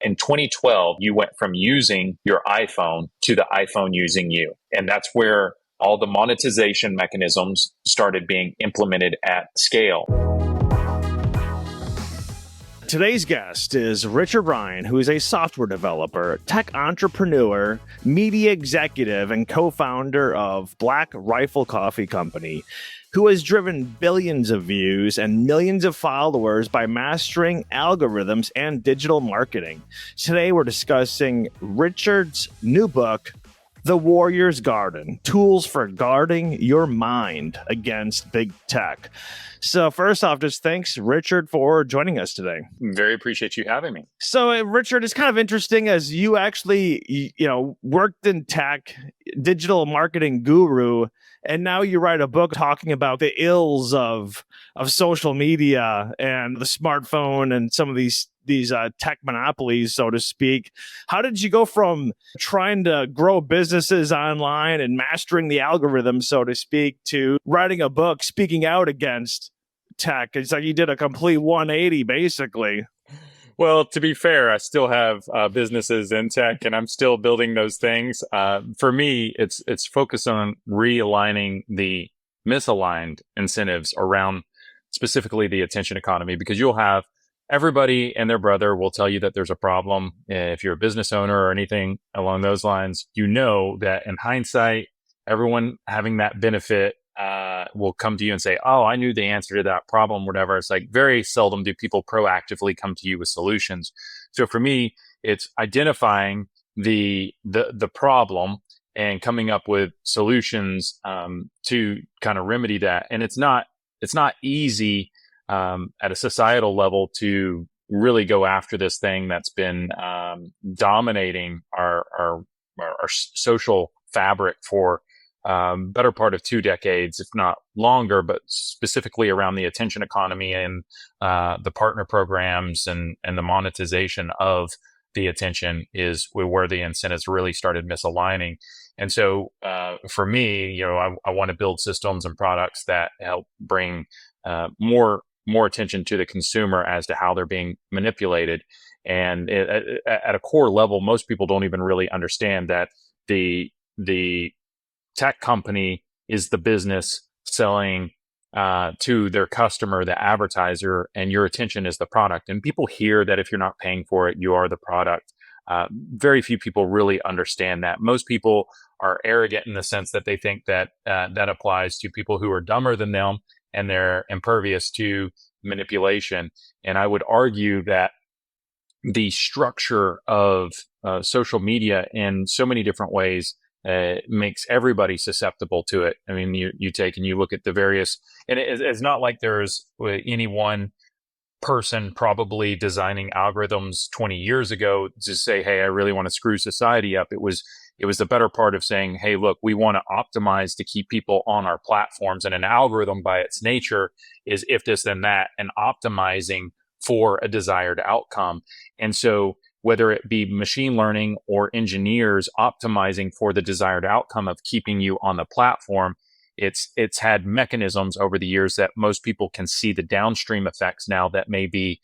in 2012, you went from using your iPhone to the iPhone using you. And that's where all the monetization mechanisms started being implemented at scale. Today's guest is Richard Ryan, who is a software developer, tech entrepreneur, media executive, and co-founder of Black Rifle Coffee Company, who has driven billions of views and millions of followers by mastering algorithms and digital marketing. Today, we're discussing Richard's new book, The Warrior's Garden, Tools for Guarding Your Mind Against Big Tech. So first off, just thanks, Richard, for joining us today. Very appreciate you having me. So, Richard, it's kind of interesting as you actually, worked in tech, digital marketing guru, and now you write a book talking about the ills of social media and the smartphone and some of these tech monopolies, so to speak. How did you go from trying to grow businesses online and mastering the algorithm, so to speak, to writing a book speaking out against tech? It's like you did a complete 180, basically. Well, to be fair, I still have businesses in tech, and I'm still building those things. For me, it's focused on realigning the misaligned incentives around specifically the attention economy, because you'll have everybody and their brother will tell you that there's a problem. If you're a business owner or anything along those lines, you know that in hindsight, everyone having that benefit will come to you and say, oh, I knew the answer to that problem, whatever. It's like very seldom do people proactively come to you with solutions. So for me, it's identifying the problem and coming up with solutions to kind of remedy that. And it's not easy at a societal level to really go after this thing that's been dominating our social fabric for better part of 2 decades, if not longer, but specifically around the attention economy and the partner programs and the monetization of the attention is where the incentives really started misaligning. And so for me, I want to build systems and products that help bring more attention to the consumer as to how they're being manipulated. And at a core level, most people don't even really understand that the tech company is the business selling to their customer, the advertiser, and your attention is the product. And people hear that if you're not paying for it, you are the product. Very few people really understand that. Most people are arrogant in the sense that they think that that applies to people who are dumber than them and they're impervious to manipulation. And I would argue that the structure of social media in so many different ways makes everybody susceptible to it. I mean, you take and you look at the various, and it's not like there's any one person probably designing algorithms 20 years ago to say, hey, I really want to screw society up. It was the better part of saying, hey, look, we want to optimize to keep people on our platforms. And an algorithm by its nature is if this, then that, and optimizing for a desired outcome. And so whether it be machine learning or engineers optimizing for the desired outcome of keeping you on the platform, it's had mechanisms over the years that most people can see the downstream effects now that may be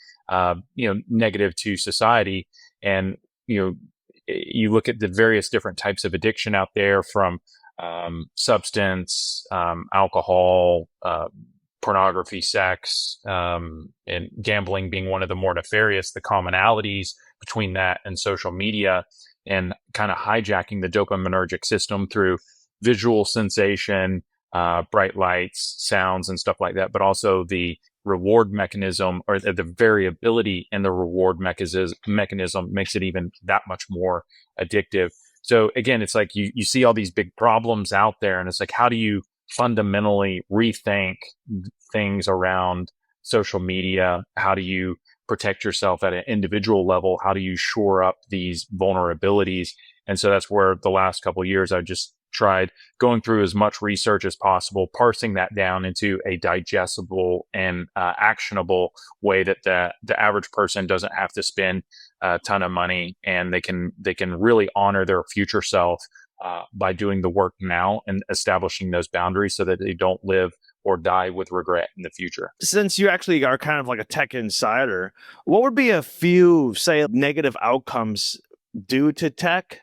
negative to society. And you look at the various different types of addiction out there, from substance, alcohol, pornography, sex, and gambling being one of the more nefarious, the commonalities between that and social media, and kind of hijacking the dopaminergic system through visual sensation, bright lights, sounds, and stuff like that, but also the reward mechanism, or the variability in the reward mechanism makes it even that much more addictive. So again, it's like you see all these big problems out there, and it's like, how do you fundamentally rethink things around social media? How do you protect yourself at an individual level? How do you shore up these vulnerabilities? And so that's where the last couple of years I just tried going through as much research as possible, parsing that down into a digestible and actionable way that the average person doesn't have to spend a ton of money, and they can really honor their future self by doing the work now and establishing those boundaries so that they don't live or die with regret in the future. Since you actually are kind of like a tech insider, what would be a few, say, negative outcomes due to tech,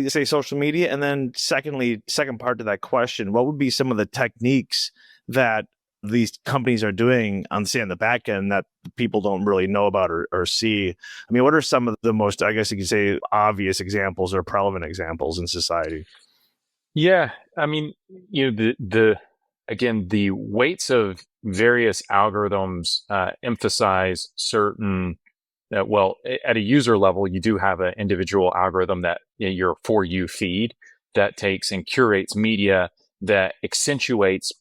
say social media? And then secondly, second part to that question, what would be some of the techniques that these companies are doing on, say, on the back end that people don't really know about or see? I mean, what are some of the most, I guess you could say, obvious examples or prevalent examples in society? Yeah, I mean, again, the weights of various algorithms emphasize certain. Well, at a user level, you do have an individual algorithm that your For You feed that takes and curates media that accentuates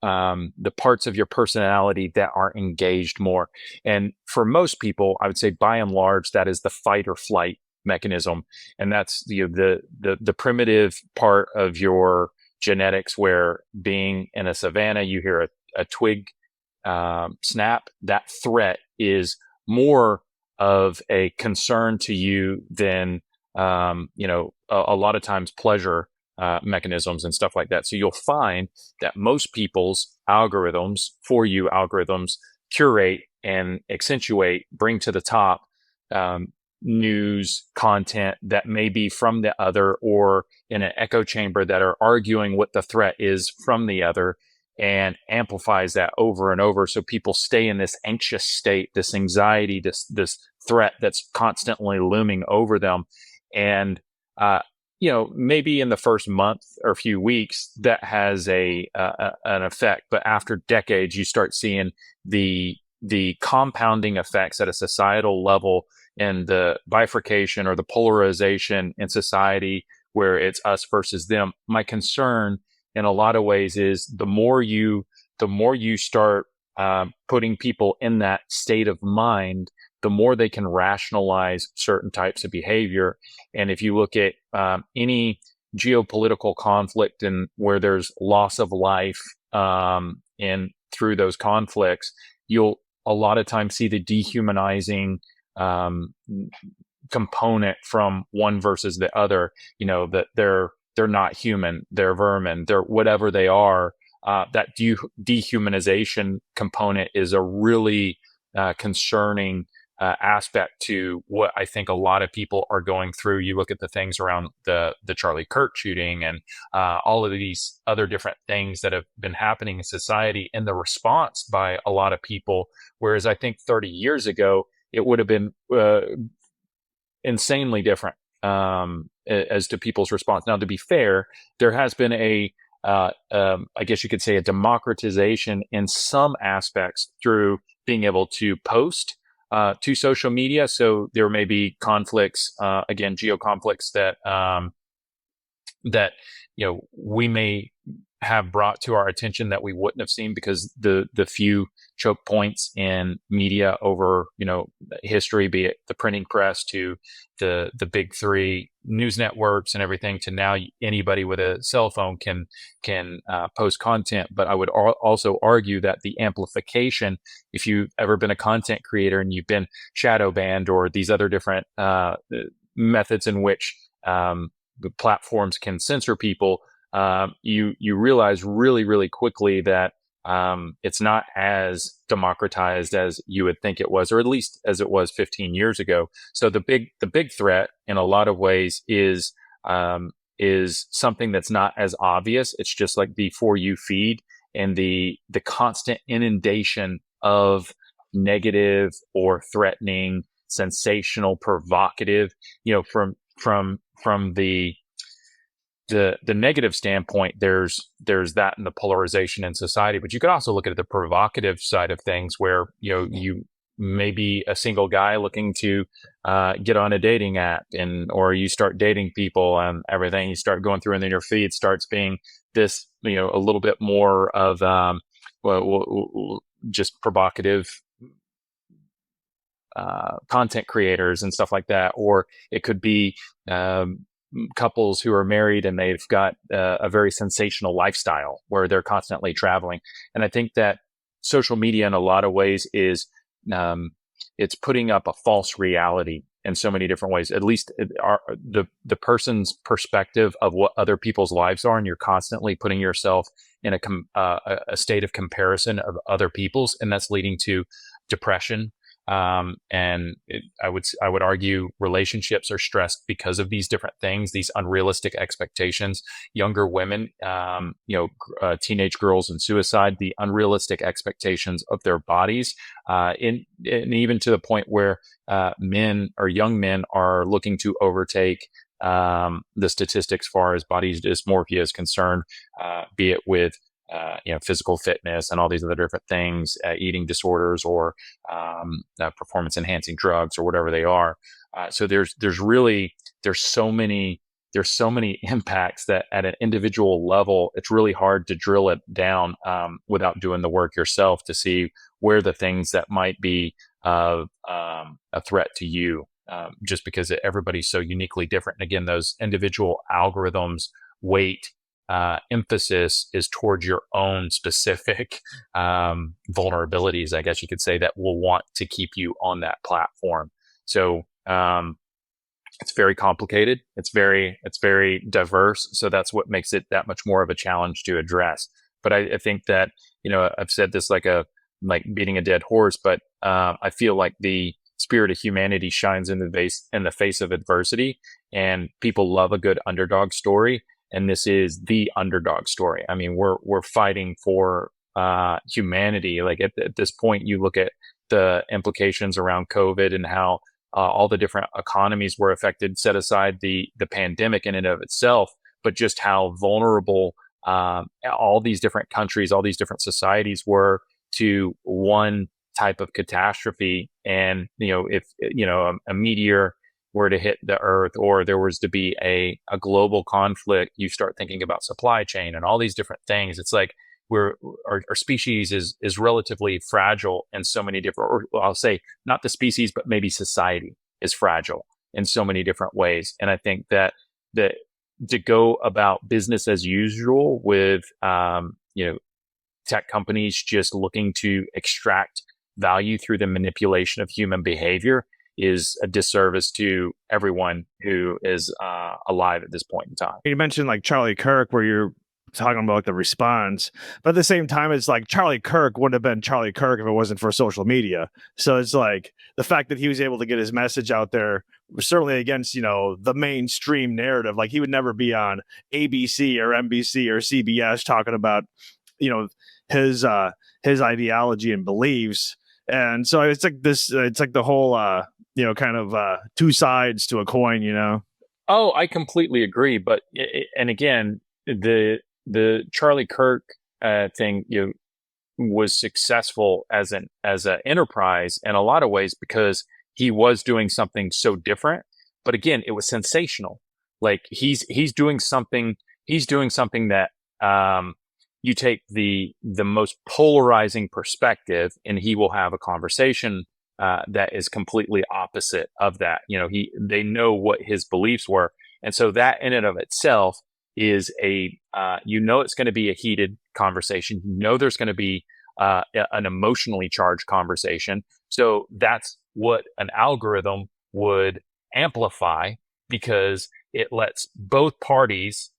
the parts of your personality that are engaged more. And for most people, I would say by and large, that is the fight or flight mechanism, and that's the primitive part of your genetics, where being in a savanna, you hear a twig snap. That threat is more of a concern to you than a lot of times pleasure mechanisms and stuff like that. So you'll find that most people's algorithms, For You algorithms, curate and accentuate, bring to the top news content that may be from the other, or in an echo chamber that are arguing what the threat is from the other, and amplifies that over and over. So people stay in this anxious state, this anxiety, this threat that's constantly looming over them. And, maybe in the first month or few weeks that has an effect, but after decades, you start seeing the compounding effects at a societal level, and the bifurcation or the polarization in society where it's us versus them. My concern in a lot of ways is the more you start putting people in that state of mind, the more they can rationalize certain types of behavior. And if you look at any geopolitical conflict and where there's loss of life and through those conflicts, you'll a lot of times see the dehumanizing component from one versus the other. That they're not human, they're vermin, they're whatever they are. That dehumanization component is a really concerning aspect to what I think a lot of people are going through. You look at the things around the Charlie Kirk shooting and all of these other different things that have been happening in society, and the response by a lot of people. Whereas I think 30 years ago, it would have been insanely different as to people's response. Now, to be fair, there has been I guess you could say, a democratization in some aspects through being able to post to social media. So there may be conflicts, again, geo-conflicts that we may have brought to our attention that we wouldn't have seen because the few choke points in media over history, be it the printing press to the big three news networks and everything, to now anybody with a cell phone can post content. But I would also argue that the amplification, if you've ever been a content creator and you've been shadow banned or these other different methods in which the platforms can censor people, you realize really, really quickly that it's not as democratized as you would think it was, or at least as it was 15 years ago. So the big threat in a lot of ways is something that's not as obvious. It's just like the For You feed and the constant inundation of negative or threatening, sensational, provocative, from the negative standpoint, there's that in the polarization in society, but you could also look at the provocative side of things, where you may be a single guy looking to get on a dating app, or you start dating people and everything. You start going through, and then your feed starts being this, a little bit more of just provocative content creators and stuff like that. Or it could be couples who are married and they've got a very sensational lifestyle where they're constantly traveling. And I think that social media in a lot of ways is it's putting up a false reality in so many different ways. At least the person's perspective of what other people's lives are, and you're constantly putting yourself a state of comparison of other people's, and that's leading to depression. I would argue relationships are stressed because of these different things, these unrealistic expectations. Younger women, teenage girls and suicide, the unrealistic expectations of their bodies, and even to the point where men or young men are looking to overtake the statistics as far as body dysmorphia is concerned, be it with physical fitness and all these other different things, eating disorders or performance enhancing drugs or whatever they are. So there's so many impacts that at an individual level, it's really hard to drill it down without doing the work yourself to see where the things that might be a threat to you, just because everybody's so uniquely different. And again, those individual algorithms weight emphasis is towards your own specific vulnerabilities, I guess you could say, that will want to keep you on that platform. So it's very complicated. It's very diverse. So that's what makes it that much more of a challenge to address. But I think that, I've said this like beating a dead horse, but I feel like the spirit of humanity shines in the face of adversity, and people love a good underdog story. And this is the underdog story. I mean, we're fighting for humanity. Like at this point, you look at the implications around COVID and how all the different economies were affected, set aside the pandemic in and of itself, but just how vulnerable all these different countries, all these different societies were to one type of catastrophe. And, if, a meteor were to hit the earth, or there was to be a global conflict, you start thinking about supply chain and all these different things. It's like our species is relatively fragile in so many different, or I'll say not the species, but maybe society is fragile in so many different ways. And I think that to go about business as usual with, tech companies just looking to extract value through the manipulation of human behavior is a disservice to everyone who is alive at this point in time. You mentioned like Charlie Kirk, where you're talking about the response, but at the same time, it's like Charlie Kirk wouldn't have been Charlie Kirk if it wasn't for social media. So it's like the fact that he was able to get his message out there was certainly against, the mainstream narrative. Like he would never be on ABC or NBC or CBS talking about, his ideology and beliefs. And so it's like the whole, kind of two sides to a coin, Oh, I completely agree. But, and again, the Charlie Kirk thing, was successful as an enterprise in a lot of ways because he was doing something so different. But again, it was sensational. Like he's doing something that, you take the most polarizing perspective, and he will have a conversation that is completely opposite of that. They know what his beliefs were, and so that in and of itself is it's going to be a heated conversation. There's going to be an emotionally charged conversation. So that's what an algorithm would amplify, because it lets both parties,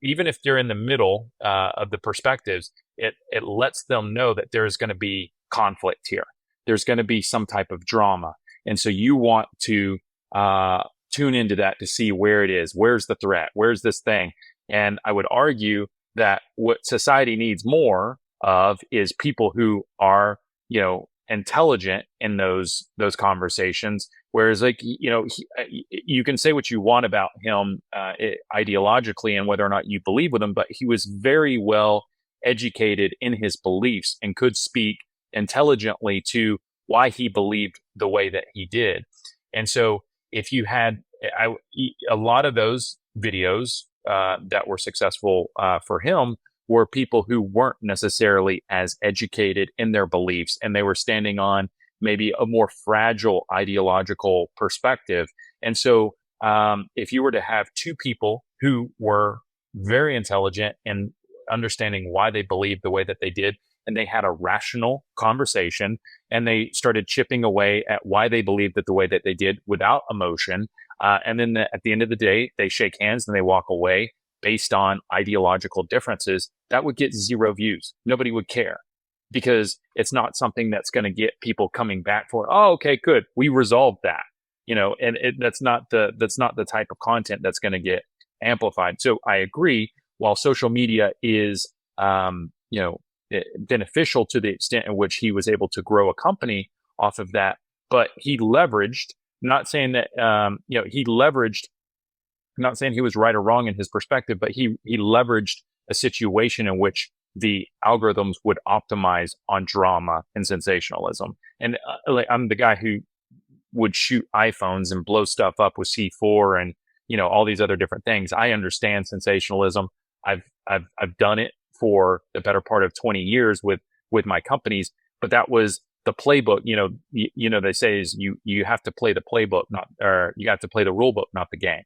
even if they're in the middle of the perspectives, it lets them know that there's going to be conflict here. There's going to be some type of drama. And so you want to tune into that to see where it is. Where's the threat? Where's this thing? And I would argue that what society needs more of is people who are, intelligent in those conversations. Whereas, like, you can say what you want about him ideologically and whether or not you believe with him, but he was very well educated in his beliefs and could speak intelligently to why he believed the way that he did. And so if you had a lot of those videos that were successful for him were people who weren't necessarily as educated in their beliefs, and they were standing on maybe a more fragile ideological perspective. And so if you were to have two people who were very intelligent and understanding why they believed the way that they did, and they had a rational conversation, and they started chipping away at why they believed that the way that they did without emotion, and then at the end of the day, they shake hands and they walk away, based on ideological differences, that would get 0 views. Nobody would care because it's not something that's going to get people coming back for, oh, okay, good. We resolved that, and that's not the type of content that's going to get amplified. So I agree. While social media is, beneficial to the extent in which he was able to grow a company off of that, but he leveraged, not saying that, he leveraged, not saying he was right or wrong in his perspective, but he leveraged a situation in which the algorithms would optimize on drama and sensationalism. And I'm the guy who would shoot iPhones and blow stuff up with C4 and all these other different things. I understand sensationalism. I've done it for the better part of 20 years with my companies, but that was the playbook. They say is you have to play the playbook, or you have to play the rule book, not the game.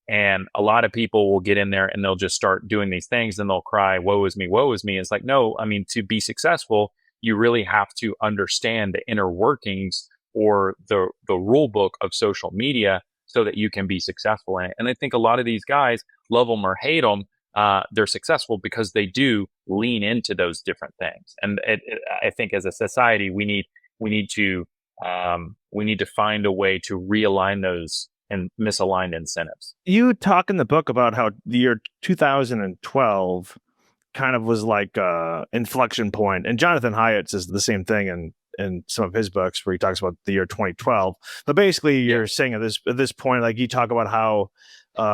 And a lot of people will get in there and they'll just start doing these things and they'll cry, woe is me, woe is me. It's like, no, I mean, to be successful, you really have to understand the inner workings or the rule book of social media so that you can be successful in it. And I think a lot of these guys, love them or hate them, they're successful because they do lean into those different things. And I think as a society, we need to find a way to realign those and misaligned incentives. You talk in the book about how the year 2012 kind of was like a inflection point, and Jonathan Haidt says the same thing in some of his books where he talks about the year 2012. But basically, you're saying at this point, like you talk about how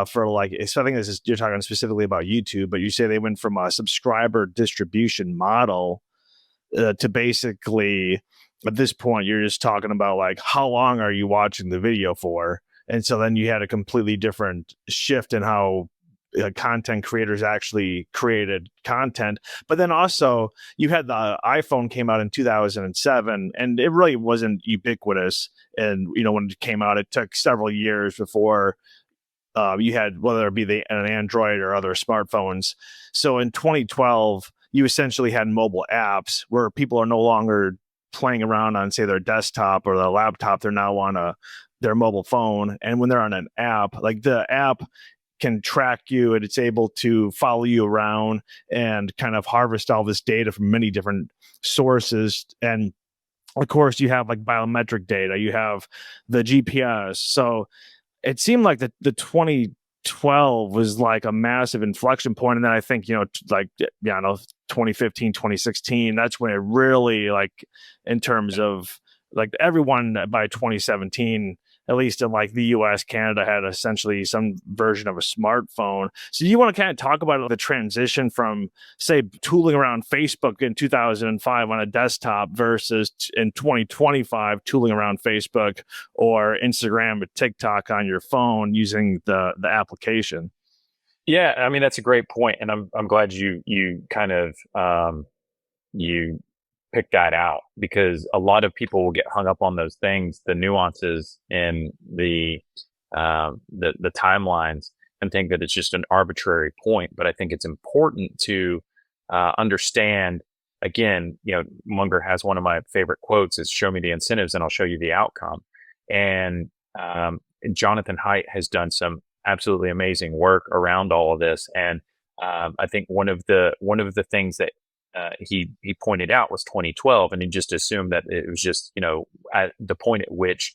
for like, so I think this is, you're talking specifically about YouTube, but you say they went from a subscriber distribution model to basically at this point you're just talking about like how long are you watching the video for. And so then you had a completely different shift in how content creators actually created content. But then also you had the iPhone came out in 2007 and it really wasn't ubiquitous. And, when it came out, it took several years before you had, whether it be an Android or other smartphones. So in 2012, you essentially had mobile apps where people are no longer playing around on, say, their desktop or their laptop. They're now on their mobile phone. And when they're on an app, like the app can track you and it's able to follow you around and kind of harvest all this data from many different sources. And of course, you have like biometric data, you have the GPS. So it seemed like the 2012 was like a massive inflection point. And then I think, 2015, 2016, that's when it really, like, in terms of like everyone by 2017, at least in like the US, Canada, had essentially some version of a smartphone. So you want to kind of talk about the transition from, say, tooling around Facebook in 2005 on a desktop versus in 2025 tooling around Facebook or Instagram or TikTok on your phone using the application. Yeah, I mean that's a great point, and I'm glad you kind of you pick that out because a lot of people will get hung up on those things, the nuances in the timelines, and think that it's just an arbitrary point. But I think it's important to understand. Again, Munger has one of my favorite quotes: "Is show me the incentives, and I'll show you the outcome." And Jonathan Haidt has done some absolutely amazing work around all of this, and I think one of the things that he pointed out was 2012, and he just assumed that it was just at the point at which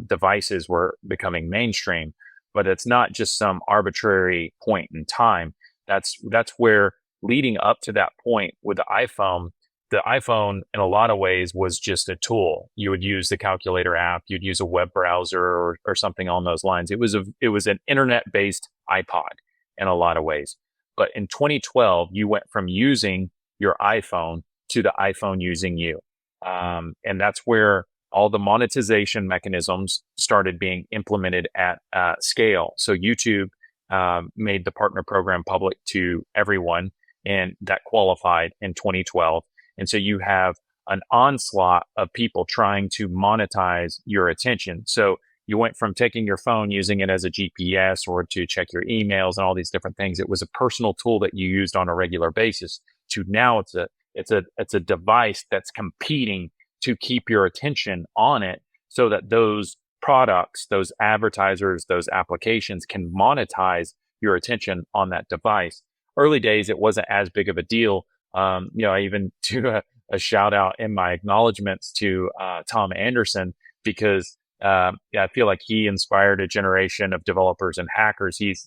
devices were becoming mainstream. But it's not just some arbitrary point in time. That's where, leading up to that point with the iPhone in a lot of ways was just a tool. You would use the calculator app, you'd use a web browser or something on those lines. It was an internet-based iPod in a lot of ways. But in 2012, you went from using your iPhone to the iPhone using you. And that's where all the monetization mechanisms started being implemented at scale. So YouTube made the partner program public to everyone, and that qualified in 2012. And so you have an onslaught of people trying to monetize your attention. So you went from taking your phone, using it as a GPS or to check your emails and all these different things. It was a personal tool that you used on a regular basis, to now it's a device that's competing to keep your attention on it so that those products, those advertisers, those applications can monetize your attention on that device. Early days, it wasn't as big of a deal. I even do a shout out in my acknowledgments to Tom Anderson, because I feel like he inspired a generation of developers and hackers. He's,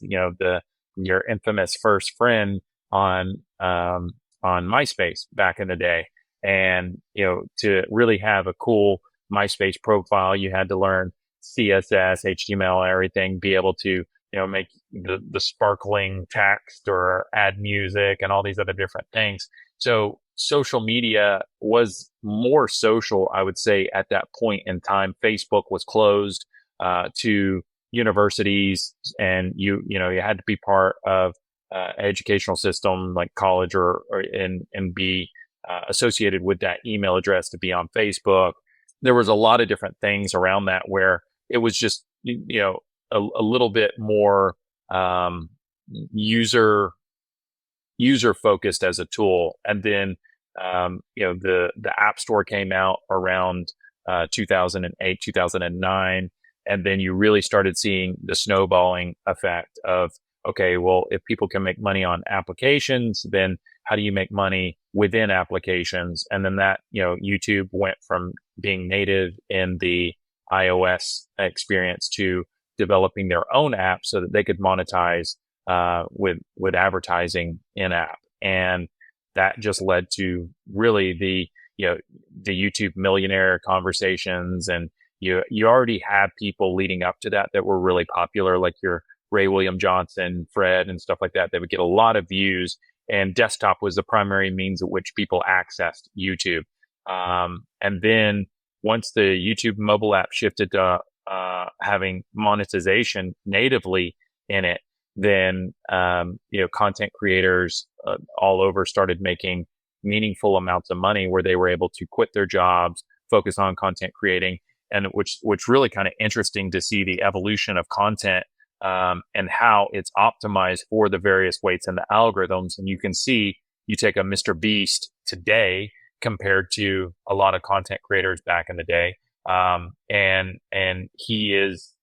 your infamous first friend on MySpace back in the day. And, to really have a cool MySpace profile, you had to learn CSS, HTML, everything, be able to, make the sparkling text or add music and all these other different things. So social media was more social, I would say, at that point in time. Facebook was closed to universities, and you had to be part of educational system like college and be associated with that email address to be on Facebook. There was a lot of different things around that where it was just, a little bit more user focused as a tool. And then, the App Store came out around 2008, 2009. And then you really started seeing the snowballing effect of, okay, well, if people can make money on applications, then how do you make money within applications? And then that, YouTube went from being native in the iOS experience to developing their own app so that they could monetize with advertising in app. And that just led to really the YouTube millionaire conversations. And you already had people leading up to that were really popular, like your Ray William Johnson, Fred, and stuff like that. They would get a lot of views, and desktop was the primary means at which people accessed YouTube. And then once the YouTube mobile app shifted to having monetization natively in it, then content creators all over started making meaningful amounts of money, where they were able to quit their jobs, focus on content creating, and which really kind of interesting to see the evolution of content and how it's optimized for the various weights in the algorithms. And you can see, you take a Mr. Beast today compared to a lot of content creators back in the day, and he is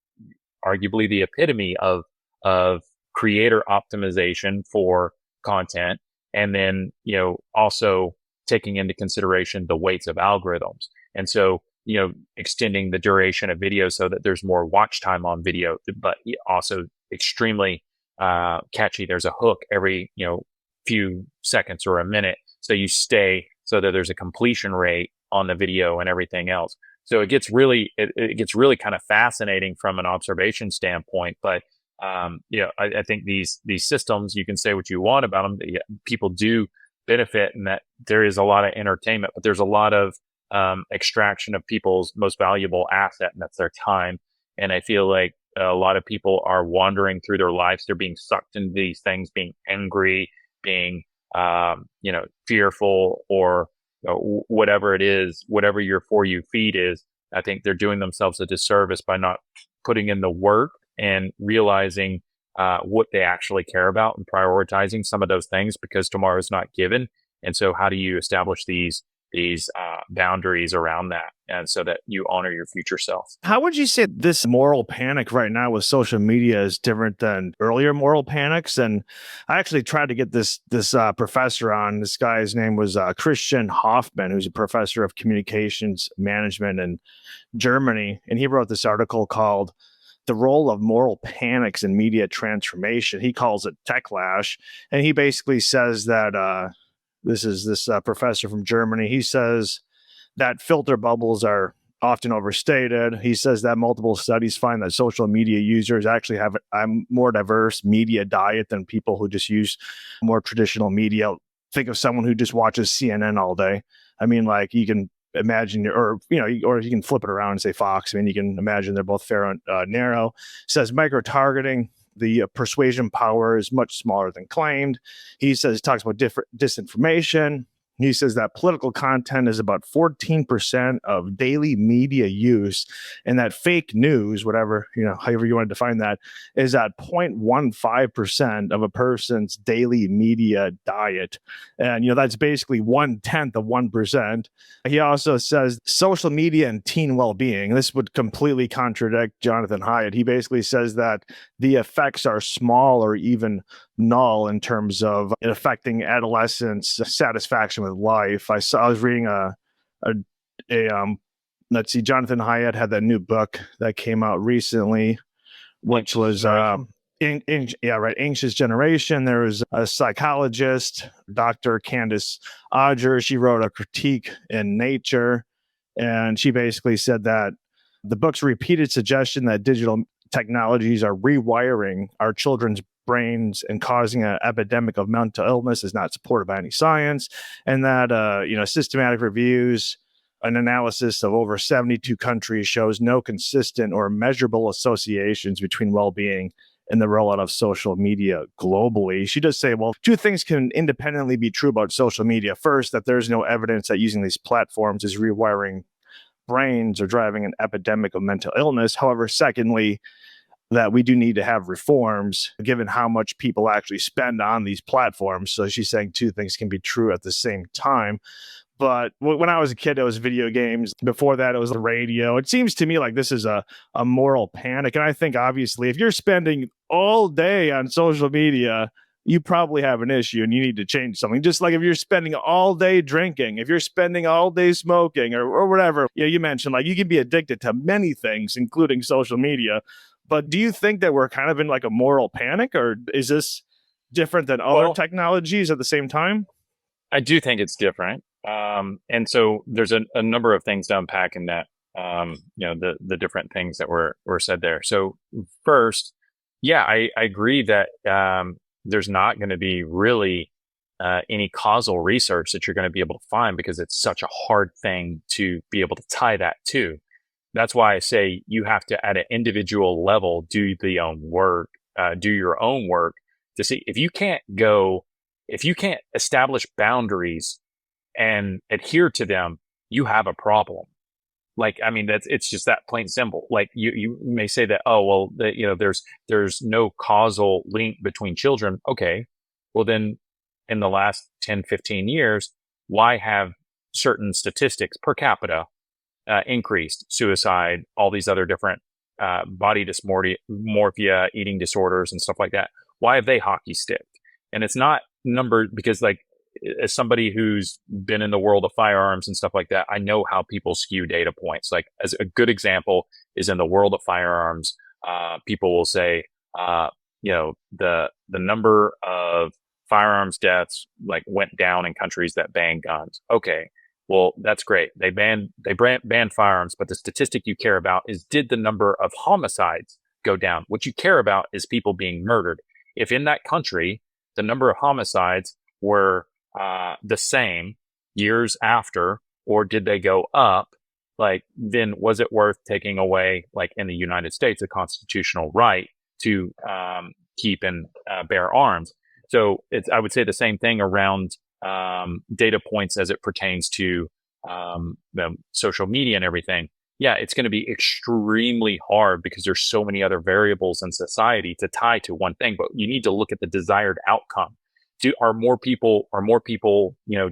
arguably the epitome of creator optimization for content, and then also taking into consideration the weights of algorithms. And so extending the duration of video so that there's more watch time on video, but also extremely catchy. There's a hook every few seconds or a minute, so you stay, so that there's a completion rate on the video and everything else. So it gets really kind of fascinating from an observation standpoint. But I think these systems, you can say what you want about them, people do benefit, and that there is a lot of entertainment, but there's a lot of extraction of people's most valuable asset, and that's their time. And I feel like a lot of people are wandering through their lives. They're being sucked into these things, being angry, being fearful, or whatever it is, whatever your For You feed is. I think they're doing themselves a disservice by not putting in the work and realizing what they actually care about and prioritizing some of those things, because tomorrow is not given. And so how do you establish these boundaries around that, and so that you honor your future self? How would you say this moral panic right now with social media is different than earlier moral panics? And I actually tried to get this professor on. This guy's name was Christian Hoffman, who's a professor of communications management in Germany. And he wrote this article called "The Role of Moral Panics in Media Transformation." He calls it techlash. And he basically says that this professor from Germany. He says that filter bubbles are often overstated. He says that multiple studies find that social media users actually have a more diverse media diet than people who just use more traditional media. Think of someone who just watches CNN all day. I mean, like, you can imagine, or you can flip it around and say Fox. I mean, you can imagine they're both fair and narrow. Says micro-targeting, the persuasion power is much smaller than claimed. He says, talks about different disinformation. He says that political content is about 14% of daily media use, and that fake news, whatever, however you want to define that, is at 0.15% of a person's daily media diet. And, that's basically 1/10 of 1%. He also says social media and teen well being. This would completely contradict Jonathan Haidt. He basically says that the effects are small or even null in terms of it affecting adolescents' satisfaction with life. I was reading let's see, Jonathan Haidt had that new book that came out recently, which was Anxious Generation. There was a psychologist, Dr. Candace Odger. She wrote a critique in Nature, and she basically said that the book's repeated suggestion that digital technologies are rewiring our children's brains and causing an epidemic of mental illness is not supported by any science, and that systematic reviews, an analysis of over 72 countries shows no consistent or measurable associations between well-being and the rollout of social media globally. She does say, well, two things can independently be true about social media. First, that there's no evidence that using these platforms is rewiring brains or driving an epidemic of mental illness. However, secondly, that we do need to have reforms given how much people actually spend on these platforms. So she's saying two things can be true at the same time. But when I was a kid, it was video games. Before that, it was the radio. It seems to me like this is a moral panic. And I think, obviously, if you're spending all day on social media, you probably have an issue and you need to change something. Just like if you're spending all day drinking, if you're spending all day smoking or whatever, you mentioned, like, you can be addicted to many things, including social media. But do you think that we're kind of in like a moral panic, or is this different than other technologies at the same time? I do think it's different. And so there's a number of things to unpack in that, the different things that were said there. So first, yeah, I agree that there's not going to be really any causal research that you're going to be able to find, because it's such a hard thing to be able to tie that to. That's why I say you have to, at an individual level, do your own work to see if you can't establish boundaries and adhere to them, you have a problem. Like, I mean, it's just that plain simple. Like, you may say that, oh, well, there's no causal link between children. Okay. Well, then in the last 10, 15 years, why have certain statistics per capita increased? Suicide, all these other different body dysmorphia, eating disorders and stuff like that. Why have they hockey sticked? And it's not numbered because, like, as somebody who's been in the world of firearms and stuff like that, I know how people skew data points. Like, as a good example is in the world of firearms, people will say, the number of firearms deaths like went down in countries that ban guns. Okay. Well, that's great. They banned firearms, but the statistic you care about is, did the number of homicides go down? What you care about is people being murdered. If in that country, the number of homicides were the same years after, or did they go up? Like, then was it worth taking away, like in the United States, a constitutional right to keep and bear arms? So I would say the same thing around data points as it pertains to social media and everything. Yeah, it's going to be extremely hard because there's so many other variables in society to tie to one thing, but you need to look at the desired outcome. Are more people,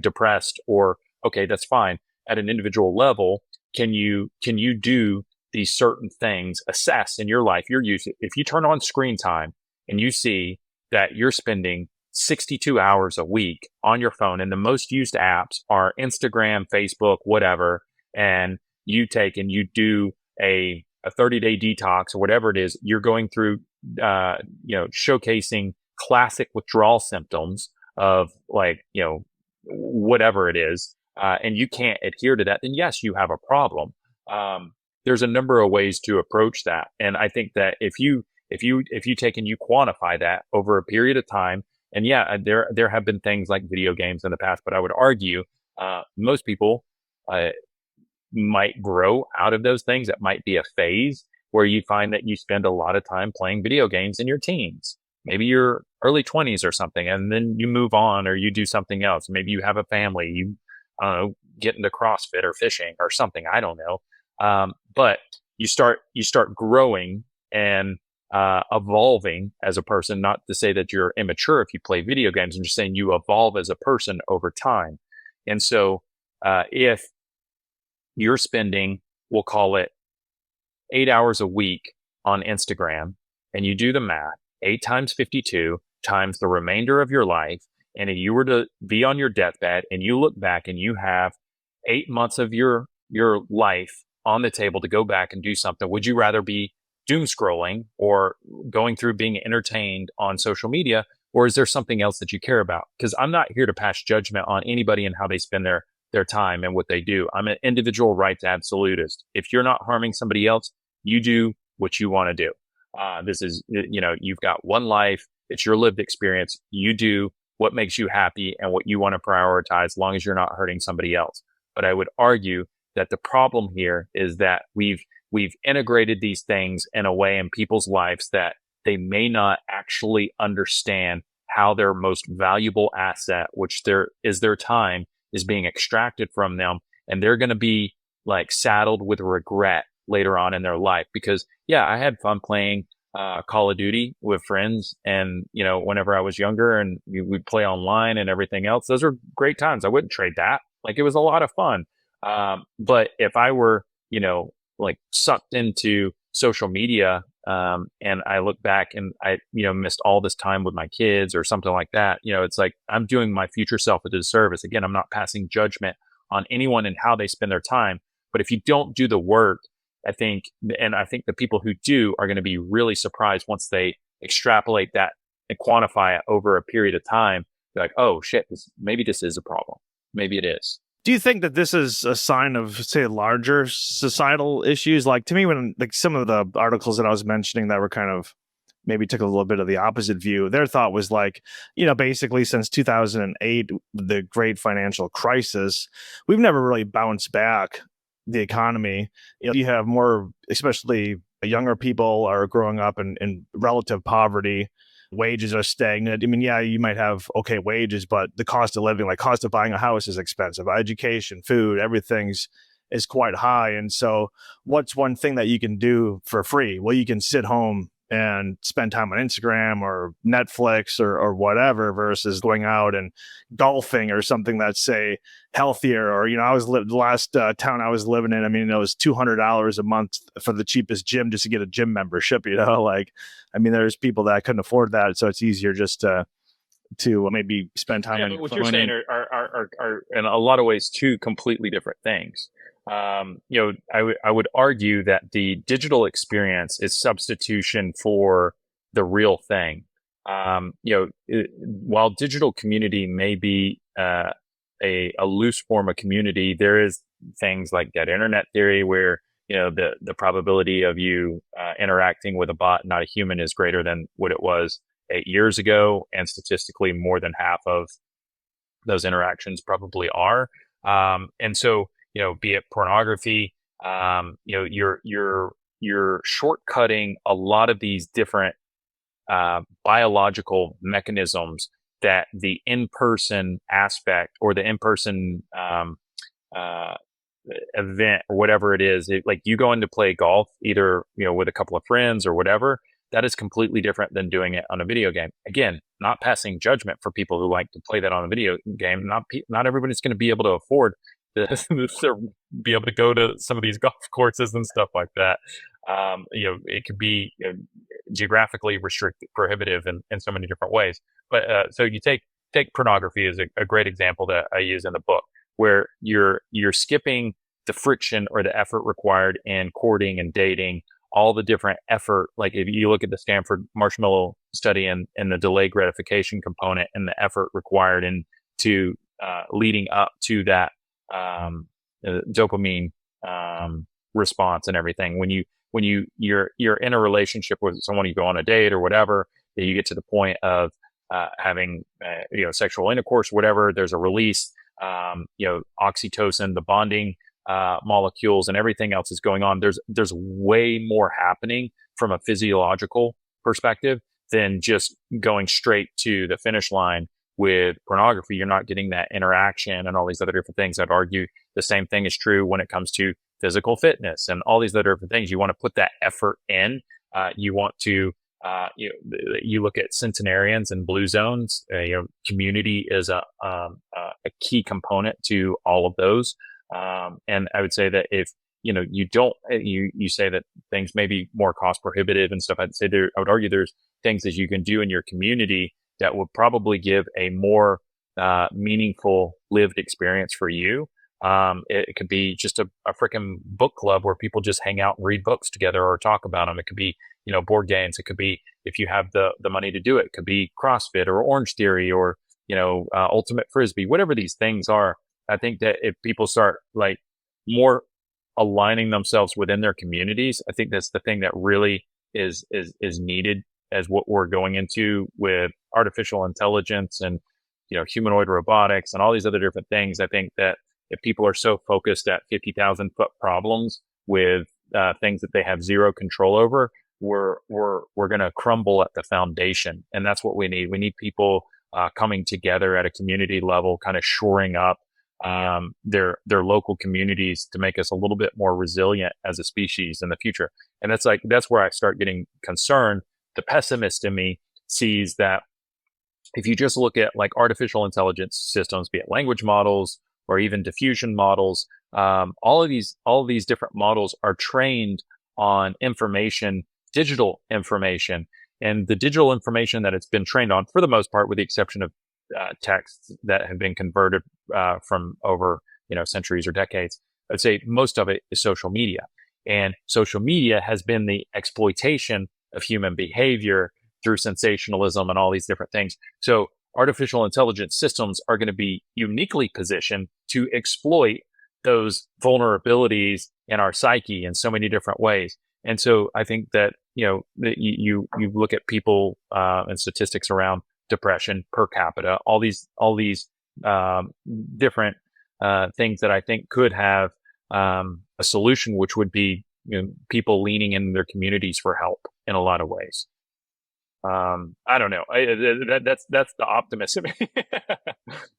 depressed? Or, okay, that's fine. At an individual level, can you do these certain things, assess in your life, your use? If you turn on screen time and you see that you're spending 62 hours a week on your phone, and the most used apps are Instagram, Facebook, whatever, and you take and you do a 30-day detox or whatever it is, you're going through, showcasing classic withdrawal symptoms of, like, whatever it is, and you can't adhere to that, then yes, you have a problem. There's a number of ways to approach that. And I think that if you take and you quantify that over a period of time, and yeah, there have been things like video games in the past, but I would argue most people might grow out of those things. It might be a phase where you find that you spend a lot of time playing video games in your teens. maybe your early 20s or something, and then you move on or you do something else. Maybe you have a family, you, I don't know, get into CrossFit or fishing or something. I don't know. But you start growing and evolving as a person. Not to say that you're immature if you play video games. I'm just saying you evolve as a person over time. And so if you're spending, we'll call it 8 hours a week on Instagram, and you do the math, 8 times 52 times the remainder of your life, and if you were to be on your deathbed and you look back and you have 8 months of your life on the table to go back and do something, would you rather be doom scrolling or going through being entertained on social media, or is there something else that you care about? Because I'm not here to pass judgment on anybody and how they spend their time and what they do. I'm an individual rights absolutist. If you're not harming somebody else, you do what you want to do. This is, you've got one life. It's your lived experience. You do what makes you happy and what you want to prioritize, as long as you're not hurting somebody else. But I would argue that the problem here is that we've integrated these things in a way in people's lives that they may not actually understand how their most valuable asset, which is their time, is being extracted from them, and they're going to be like saddled with regret later on in their life. Because yeah, I had fun playing Call of Duty with friends, and whenever I was younger, and we'd play online and everything else. Those are great times. I wouldn't trade that. Like, it was a lot of fun. But if I were, like sucked into social media, and I look back and I, missed all this time with my kids or something like that, it's like I'm doing my future self a disservice. Again, I'm not passing judgment on anyone and how they spend their time. But if you don't do the work, I think the people who do are going to be really surprised once they extrapolate that and quantify it over a period of time. They're like, oh shit, maybe this is a problem. Maybe it is. Do you think that this is a sign of, say, larger societal issues? Like, to me, when like some of the articles that I was mentioning that were kind of maybe took a little bit of the opposite view, their thought was like, basically since 2008, the great financial crisis, we've never really bounced back the economy. You have more, especially younger people are growing up in relative poverty. Wages are stagnant. I mean, yeah, you might have okay wages, but the cost of living, like cost of buying a house, is expensive. Education, food, everything's is quite high. And so what's one thing that you can do for free? Well, you can sit home and spend time on Instagram or Netflix or whatever, versus going out and golfing or something that's, say, healthier. Or, I was the last town I was living in. I mean, it was $200 a month for the cheapest gym just to get a gym membership, like, I mean, there's people that couldn't afford that. So it's easier just to maybe spend time. Yeah, but what you're saying are in a lot of ways two completely different things. I would argue that the digital experience is substitution for the real thing. While digital community may be a loose form of community, there is things like dead internet theory where the probability of you interacting with a bot, not a human, is greater than what it was 8 years ago, and statistically more than half of those interactions probably are. And so, be it pornography, you're shortcutting a lot of these different biological mechanisms that the in-person aspect or the in-person event or whatever it is, like you going to play golf, either with a couple of friends or whatever, that is completely different than doing it on a video game. Again, not passing judgment for people who like to play that on a video game. Not everybody's going to be able to afford to be able to go to some of these golf courses and stuff like that. It could be geographically restricted, prohibitive in so many different ways. But so you take pornography as a great example that I use in the book, where you're skipping the friction or the effort required in courting and dating, all the different effort. Like if you look at the Stanford marshmallow study and the delayed gratification component and the effort required into leading up to that dopamine response and everything. When you're in a relationship with someone, you go on a date or whatever, you get to the point of having sexual intercourse, whatever. There's a release, oxytocin, the bonding molecules, and everything else is going on. There's way more happening from a physiological perspective than just going straight to the finish line. With pornography, you're not getting that interaction and all these other different things. I'd argue the same thing is true when it comes to physical fitness and all these other different things. You want to put that effort in. You want to, you look at centenarians and blue zones. Community is a key component to all of those. And I would say that if you don't, you say that things may be more cost prohibitive and stuff. I would argue there's things that you can do in your community that would probably give a more meaningful lived experience for you. It could be just a freaking book club where people just hang out and read books together or talk about them. It could be, board games. It could be, if you have the money to do it, it could be CrossFit or Orange Theory or, Ultimate Frisbee, whatever these things are. I think that if people start like more aligning themselves within their communities, I think that's the thing that really is needed as what we're going into with artificial intelligence and, humanoid robotics and all these other different things. I think that if people are so focused at 50,000 foot problems with things that they have zero control over, we're going to crumble at the foundation. And that's what we need. We need people coming together at a community level, kind of shoring up their local communities to make us a little bit more resilient as a species in the future. And that's where I start getting concerned. The pessimist in me sees that if you just look at like artificial intelligence systems, be it language models or even diffusion models, all of these different models are trained on information, digital information, and the digital information that it's been trained on, for the most part, with the exception of texts that have been converted from over centuries or decades, I'd say most of it is social media, and social media has been the exploitation of human behavior through sensationalism and all these different things. So artificial intelligence systems are going to be uniquely positioned to exploit those vulnerabilities in our psyche in so many different ways. And so I think that, that you look at people and statistics around depression per capita, all these different things that I think could have a solution, which would be people leaning in their communities for help in a lot of ways. I don't know. That's the optimism.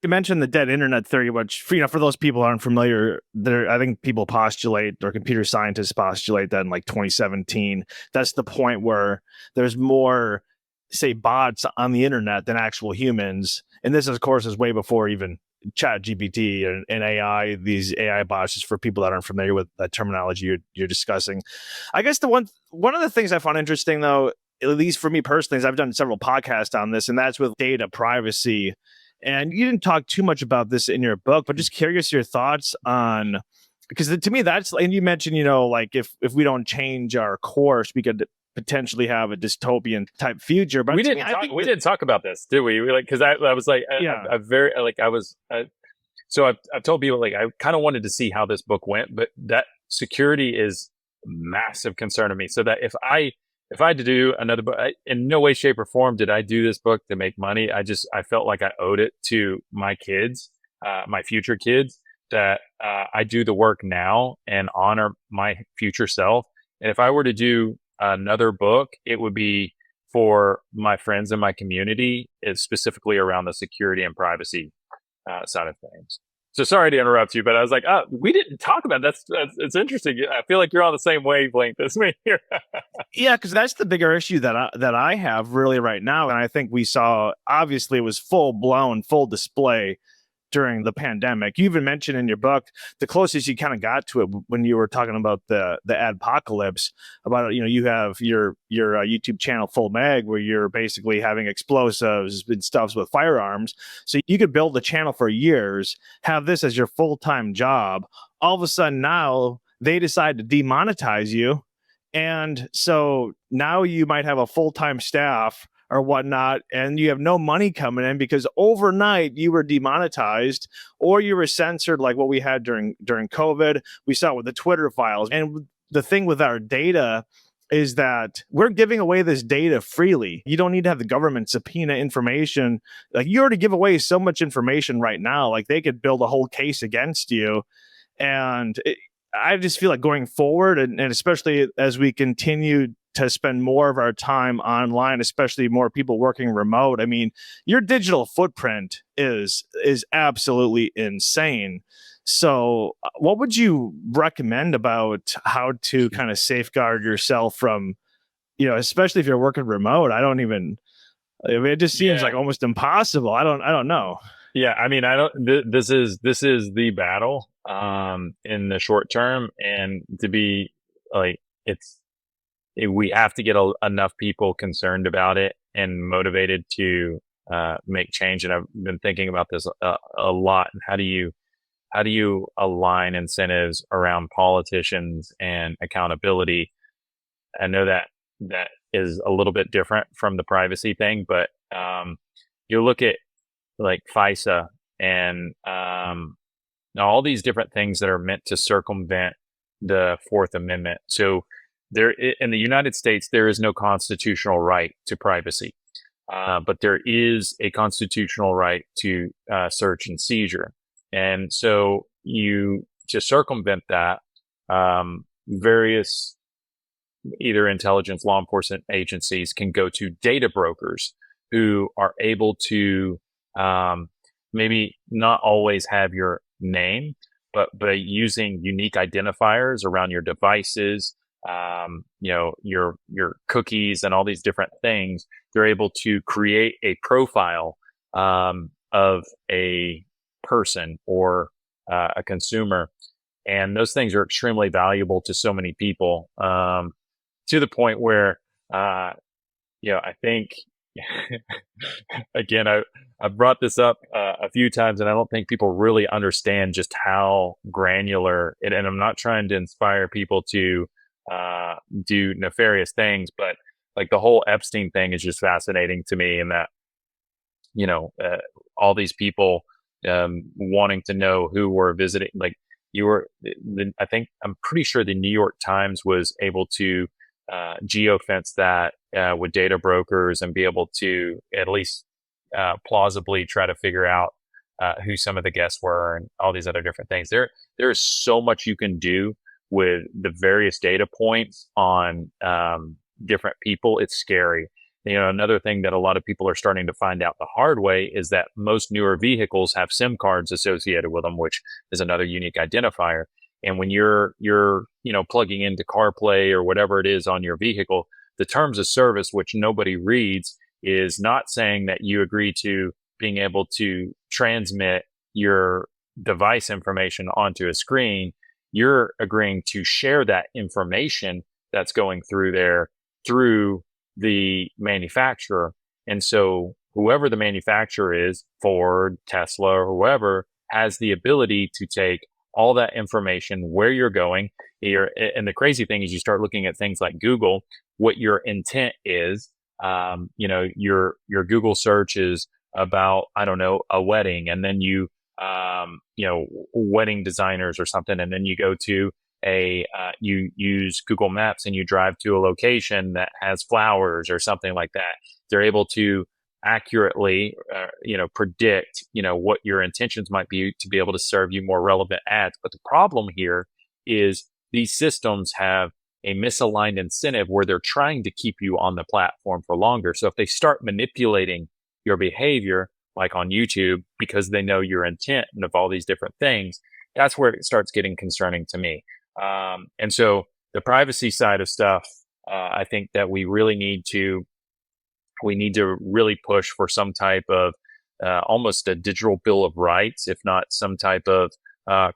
You mentioned the dead internet theory, which for those people who aren't familiar, I think people postulate, or computer scientists postulate, that in like 2017, that's the point where there's more, say, bots on the internet than actual humans. And this, of course, is way before even ChatGPT and AI. These AI bots, just for people that aren't familiar with that terminology you're discussing. I guess one of the things I found interesting, though, at least for me personally, is I've done several podcasts on this, and that's with data privacy. And you didn't talk too much about this in your book, but just curious your thoughts on, because to me that's, and you mentioned, like if we don't change our course, we could potentially have a dystopian type future. But we didn't talk about this, did we? Because I was like, so I've told people, like, I kind of wanted to see how this book went, but that security is a massive concern to me. So that if I had to do another book, in no way, shape, or form did I do this book to make money. I felt like I owed it to my kids, my future kids, that I do the work now and honor my future self. And if I were to do another book, it would be for my friends in my community, is specifically around the security and privacy side of things. So sorry to interrupt you, but I was like, we didn't talk about that. It's interesting. I feel like you're on the same wavelength as me here. Yeah, because that's the bigger issue that I have really right now. And I think we saw, obviously, it was full display during the pandemic. You even mentioned in your book, the closest you kind of got to it when you were talking about the ad-apocalypse, about, you have your YouTube channel Full Mag, where you're basically having explosives and stuffs with firearms. So you could build a channel for years, have this as your full-time job. All of a sudden now they decide to demonetize you. And so now you might have a full-time staff or whatnot, and you have no money coming in because overnight you were demonetized or you were censored, like what we had during COVID. We saw it with the Twitter files. And the thing with our data is that we're giving away this data freely. You don't need to have the government subpoena information. Like, you already give away so much information right now. Like, they could build a whole case against you. And I just feel like going forward, and especially as we continue to spend more of our time online, especially more people working remote. I mean, your digital footprint is absolutely insane. So, what would you recommend about how to kind of safeguard yourself from, especially if you're working remote? I mean, it just seems Yeah. like almost impossible. I don't know. Yeah, I mean, I don't. This is the battle in the short term, and to be like, we have to get enough people concerned about it and motivated to make change. And I've been thinking about this a lot. How do you align incentives around politicians and accountability? I know that is a little bit different from the privacy thing, but you look at like FISA and all these different things that are meant to circumvent the Fourth Amendment. So there, in the United States, there is no constitutional right to privacy, but there is a constitutional right to search and seizure. And so to circumvent that, various either intelligence law enforcement agencies can go to data brokers who are able to maybe not always have your name, but by using unique identifiers around your devices, your cookies and all these different things, they're able to create a profile of a person or a consumer. And those things are extremely valuable to so many people, to the point where, I think, again, I've brought this up a few times, and I don't think people really understand just how granular it. And I'm not trying to inspire people to do nefarious things, but like the whole Epstein thing is just fascinating to me, and that all these people wanting to know who were visiting, like I'm pretty sure the New York Times was able to geofence that with data brokers and be able to at least plausibly try to figure out who some of the guests were and all these other different things. There is so much you can do with the various data points on different people. It's scary. Another thing that a lot of people are starting to find out the hard way is that most newer vehicles have SIM cards associated with them, which is another unique identifier. And when you're plugging into CarPlay or whatever it is on your vehicle, the terms of service, which nobody reads, is not saying that you agree to being able to transmit your device information onto a screen. You're agreeing to share that information that's going through there through the manufacturer. And so whoever the manufacturer is, Ford, Tesla, or whoever, has the ability to take all that information, where you're going. And the crazy thing is you start looking at things like Google, what your intent is. Your Google search is about, I don't know, a wedding, and then wedding designers or something. And then you go to you use Google Maps and you drive to a location that has flowers or something like that. They're able to accurately, predict, what your intentions might be to be able to serve you more relevant ads. But the problem here is these systems have a misaligned incentive where they're trying to keep you on the platform for longer. So if they start manipulating your behavior, like on YouTube, because they know your intent and of all these different things, that's where it starts getting concerning to me. And so the privacy side of stuff, I think that we need to really push for some type of almost a digital bill of rights, if not some type of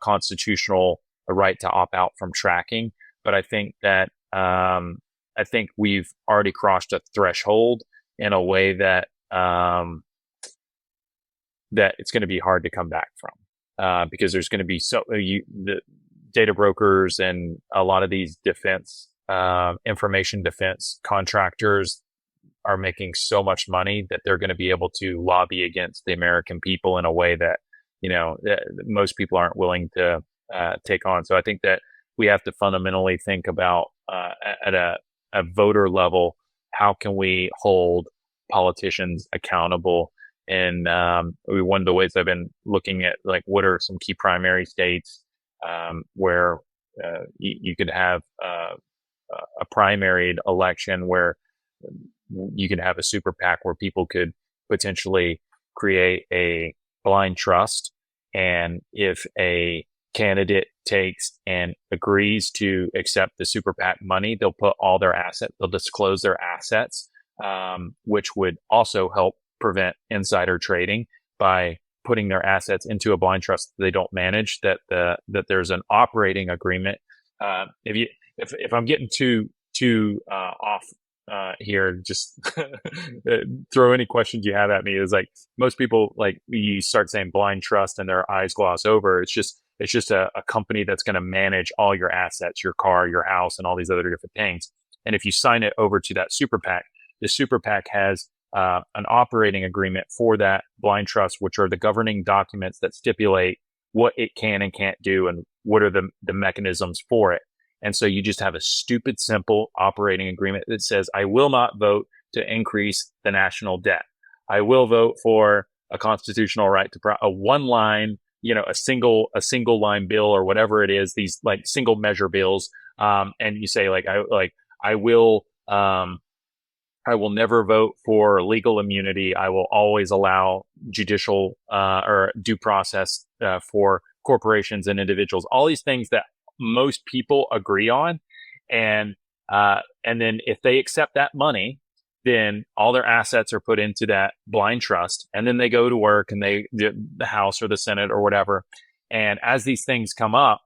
constitutional right to opt out from tracking. But I think that we've already crossed a threshold in a way that that it's going to be hard to come back from, because there's going to be the data brokers and a lot of these information defense contractors are making so much money that they're going to be able to lobby against the American people in a way that, that most people aren't willing to take on. So I think that we have to fundamentally think about at a voter level, how can we hold politicians accountable? And one of the ways I've been looking at, like, what are some key primary states where you could have a primaried election where you could have a super PAC where people could potentially create a blind trust. And if a candidate takes and agrees to accept the super PAC money, they'll put all their assets, they'll disclose their assets, which would also help prevent insider trading by putting their assets into a blind trust that they don't manage, that there's an operating agreement. If I'm getting too off here, just throw any questions you have at me. Is like most people, like you start saying blind trust and their eyes gloss over. It's just a company that's going to manage all your assets, your car, your house, and all these other different things. And if you sign it over to that super PAC, the super PAC has an operating agreement for that blind trust, which are the governing documents that stipulate what it can and can't do and what are the mechanisms for it. And so you just have a stupid, simple operating agreement that says, I will not vote to increase the national debt. I will vote for a constitutional right to a one line, a single line bill or whatever it is, these like single measure bills. And you say I will never vote for legal immunity. I will always allow judicial or due process for corporations and individuals. All these things that most people agree on, and then if they accept that money, then all their assets are put into that blind trust, and then they go to work and the House or the Senate or whatever. And as these things come up,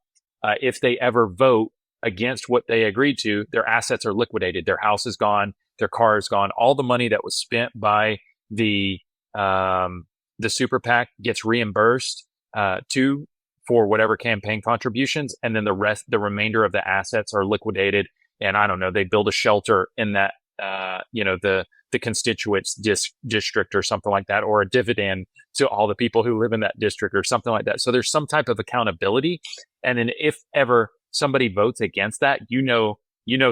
if they ever vote against what they agreed to, their assets are liquidated. Their house is gone. Their car is gone. All the money that was spent by the super PAC gets reimbursed for whatever campaign contributions, and then the remainder of the assets are liquidated. And I don't know, they build a shelter in that, the constituents district or something like that, or a dividend to all the people who live in that district or something like that. So there's some type of accountability. And then if ever somebody votes against that,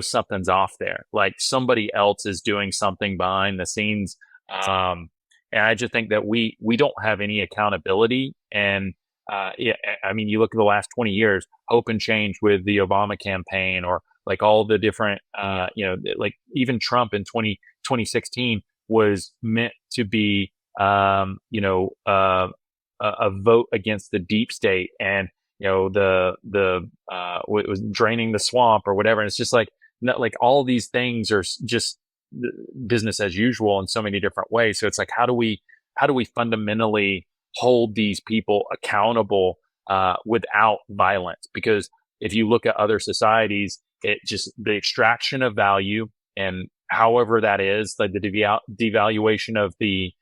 something's off there. Like somebody else is doing something behind the scenes. And I just think that we don't have any accountability. And you look at the last 20 years, hope and change with the Obama campaign, or like all the different, like even Trump in 2016 was meant to be, a vote against the deep state, and it was draining the swamp or whatever. And it's just like all these things are just business as usual in so many different ways. So it's like, how do we fundamentally hold these people accountable without violence? Because if you look at other societies, the extraction of value, and however that is, like the devaluation of the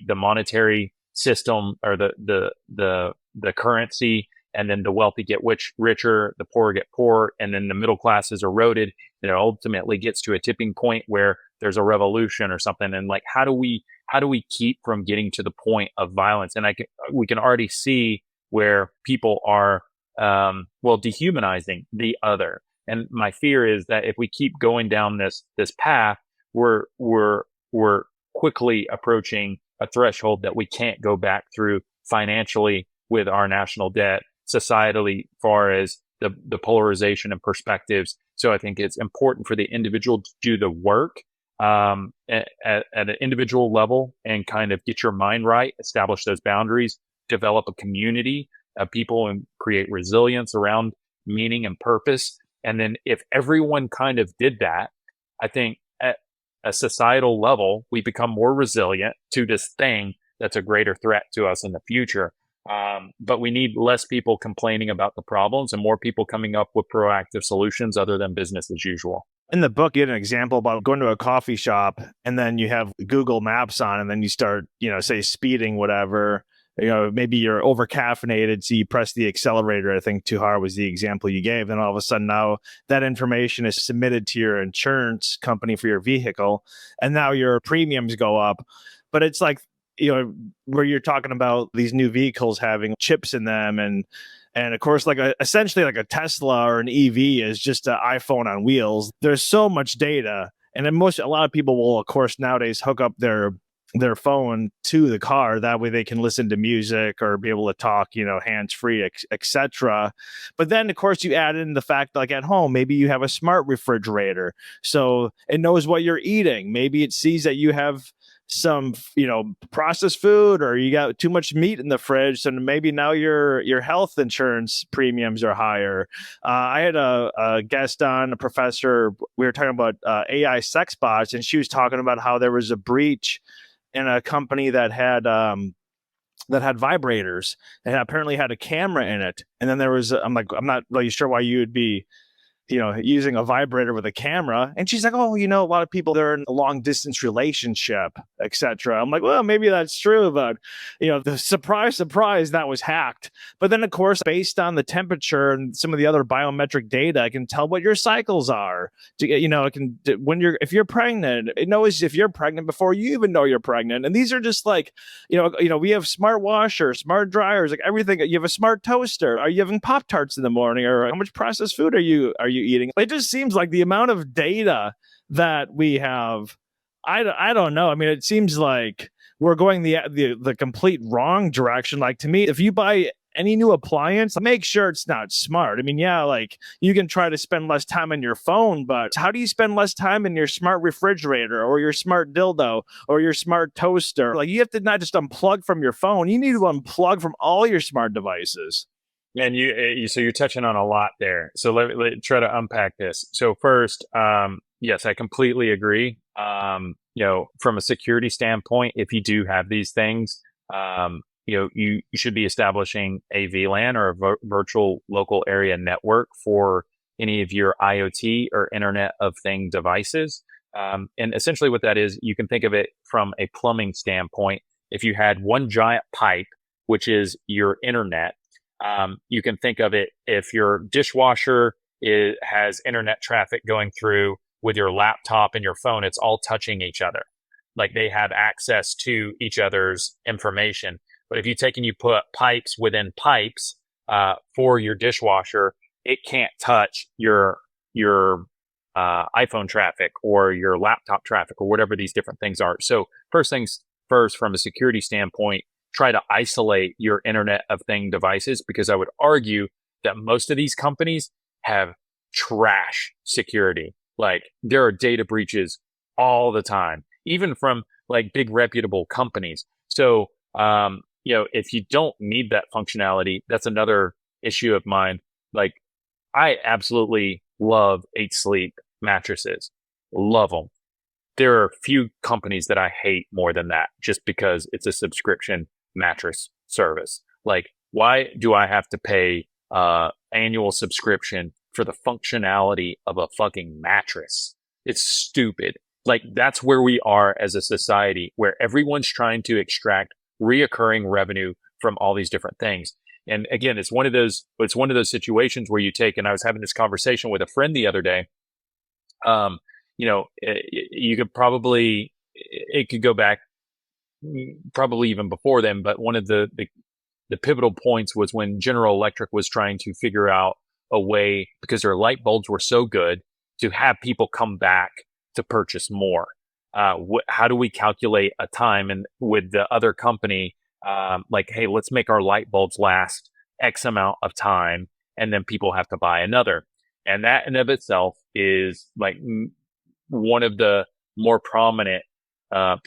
monetary system, or the currency, and then the wealthy get richer, the poor get poorer, and then the middle class is eroded. And it ultimately gets to a tipping point where there's a revolution or something. And like, how do we keep from getting to the point of violence? And we can already see where people are, dehumanizing the other. And my fear is that if we keep going down this path, we're quickly approaching a threshold that we can't go back through financially with our national debt, societally, far as the polarization and perspectives. So I think it's important for the individual to do the work at an individual level and kind of get your mind right, establish those boundaries, develop a community of people, and create resilience around meaning and purpose. And then if everyone kind of did that, I think at a societal level, we become more resilient to this thing that's a greater threat to us in the future. But we need less people complaining about the problems and more people coming up with proactive solutions other than business as usual. In the book, you had an example about going to a coffee shop, and then you have Google Maps on, and then you start, say speeding, whatever. Maybe you're over caffeinated, so you press the accelerator, I think too hard was the example you gave. Then all of a sudden now that information is submitted to your insurance company for your vehicle, and now your premiums go up. But it's like, where you're talking about these new vehicles having chips in them, and of course, essentially like a Tesla or an EV is just an iPhone on wheels. There's so much data, and a lot of people will, of course, nowadays hook up their their phone to the car. That way they can listen to music or be able to talk, hands free, etc. But then, of course, you add in the fact, like at home, maybe you have a smart refrigerator. So it knows what you're eating. Maybe it sees that you have some, processed food, or you got too much meat in the fridge. So maybe now your health insurance premiums are higher. I had a guest on, a professor. We were talking about AI sex bots, and she was talking about how there was a breach in a company that had vibrators and apparently had a camera in it. And then there was, I'm like, I'm not really sure why you would be, using a vibrator with a camera. And she's like, oh, a lot of people, they're in a long distance relationship, etc. I'm like, well, maybe that's true, but the surprise, that was hacked. But then, of course, based on the temperature and some of the other biometric data, I can tell what your cycles are. It can, if you're pregnant, it knows if you're pregnant before you even know you're pregnant. And these are just like, we have smart washers, smart dryers, like everything. You have a smart toaster. Are you having Pop-Tarts in the morning, or how much processed food are you eating? It just seems like the amount of data that we have, I don't know. I mean, it seems like we're going the complete wrong direction. Like, to me, if you buy any new appliance, make sure it's not smart. I mean, yeah, like you can try to spend less time on your phone, but how do you spend less time in your smart refrigerator or your smart dildo or your smart toaster? Like, you have to not just unplug from your phone, you need to unplug from all your smart devices. And so you're touching on a lot there. So let try to unpack this. So first, yes, I completely agree. From a security standpoint, if you do have these things, you should be establishing a VLAN or a virtual local area network for any of your IoT or Internet of Thing devices. And essentially what that is, you can think of it from a plumbing standpoint. If you had one giant pipe, which is your internet, you can think of it, if your dishwasher has internet traffic going through with your laptop and your phone, it's all touching each other. Like, they have access to each other's information. But if you take and you put pipes within pipes for your dishwasher, it can't touch your iPhone traffic or your laptop traffic or whatever these different things are. So first things first, from a security standpoint, try to isolate your Internet of Thing devices, because I would argue that most of these companies have trash security. Like, there are data breaches all the time, even from like big reputable companies. So, if you don't need that functionality, that's another issue of mine. Like, I absolutely love 8 Sleep mattresses. Love them. There are few companies that I hate more than that, just because it's a subscription mattress service. Like, why do I have to pay annual subscription for the functionality of a fucking mattress? It's stupid. Like, that's where we are as a society, where everyone's trying to extract reoccurring revenue from all these different things. And again, it's one of those situations where you take, and I was having this conversation with a friend the other day. You could probably, it could go back probably even before then, but one of the pivotal points was when General Electric was trying to figure out a way, because their light bulbs were so good, to have people come back to purchase more. How do we calculate a time? And with the other company, like, hey, let's make our light bulbs last X amount of time, and then people have to buy another. And that in of itself is like one of the more prominent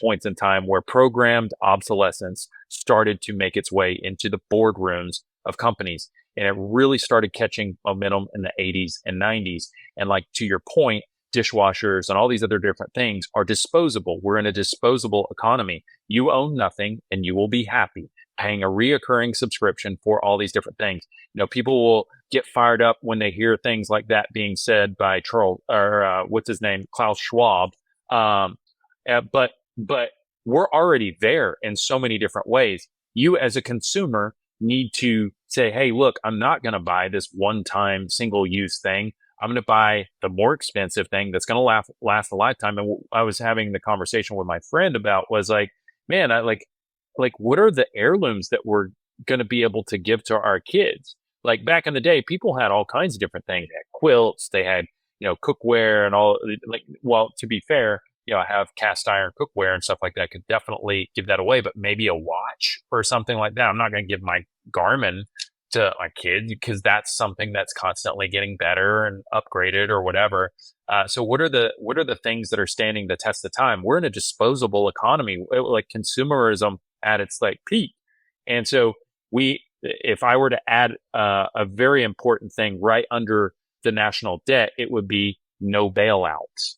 points in time where programmed obsolescence started to make its way into the boardrooms of companies. And it really started catching momentum in the 80s and 90s. And like, to your point, dishwashers and all these other different things are disposable. We're in a disposable economy. You own nothing and you will be happy paying a reoccurring subscription for all these different things. People will get fired up when they hear things like that being said by Charles, or what's his name, Klaus Schwab. But we're already there in so many different ways. You as a consumer need to say, hey, look, I'm not going to buy this one-time single-use thing. I'm going to buy the more expensive thing that's going to last a lifetime. And I was having the conversation with my friend about was like, man, I like, what are the heirlooms that we're going to be able to give to our kids? Like, back in the day, people had all kinds of different things. They had quilts, they had, cookware and all. Like, well, to be fair, I have cast iron cookware and stuff like that, could definitely give that away. But maybe a watch or something like that. I'm not going to give my Garmin to my kid because that's something that's constantly getting better and upgraded or whatever. So what are the things that are standing the test of time? We're in a disposable economy, like consumerism at its like peak, and so if I were to add a very important thing right under the national debt, it would be no bailouts.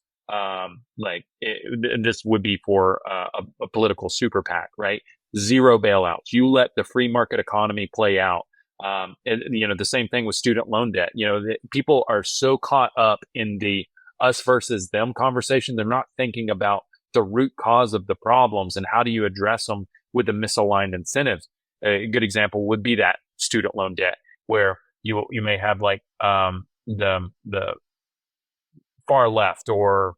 This would be for a political super PAC, right? Zero bailouts. You let the free market economy play out. And the same thing with student loan debt. People are so caught up in the us versus them conversation. They're not thinking about the root cause of the problems and how do you address them with the misaligned incentives. A good example would be that student loan debt, where you may have like the far left or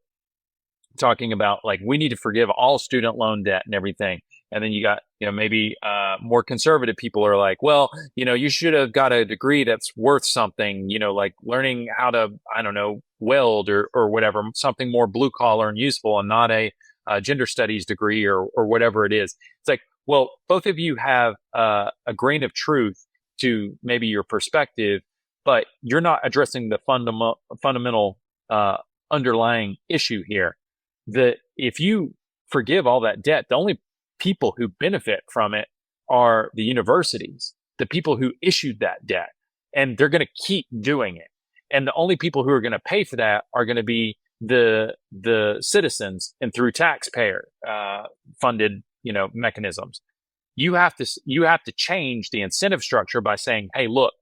talking about like we need to forgive all student loan debt and everything. And then you got, maybe more conservative people are like, well, you should have got a degree that's worth something, like learning how to, I don't know, weld or whatever, something more blue collar and useful, and not a gender studies degree or whatever it is. It's like, well, both of you have a grain of truth to maybe your perspective, but you're not addressing the fundamental underlying issue here. That if you forgive all that debt, the only people who benefit from it are the universities, the people who issued that debt, and they're going to keep doing it. And the only people who are going to pay for that are going to be the citizens, and through taxpayer funded mechanisms. You have to change the incentive structure by saying, hey, look,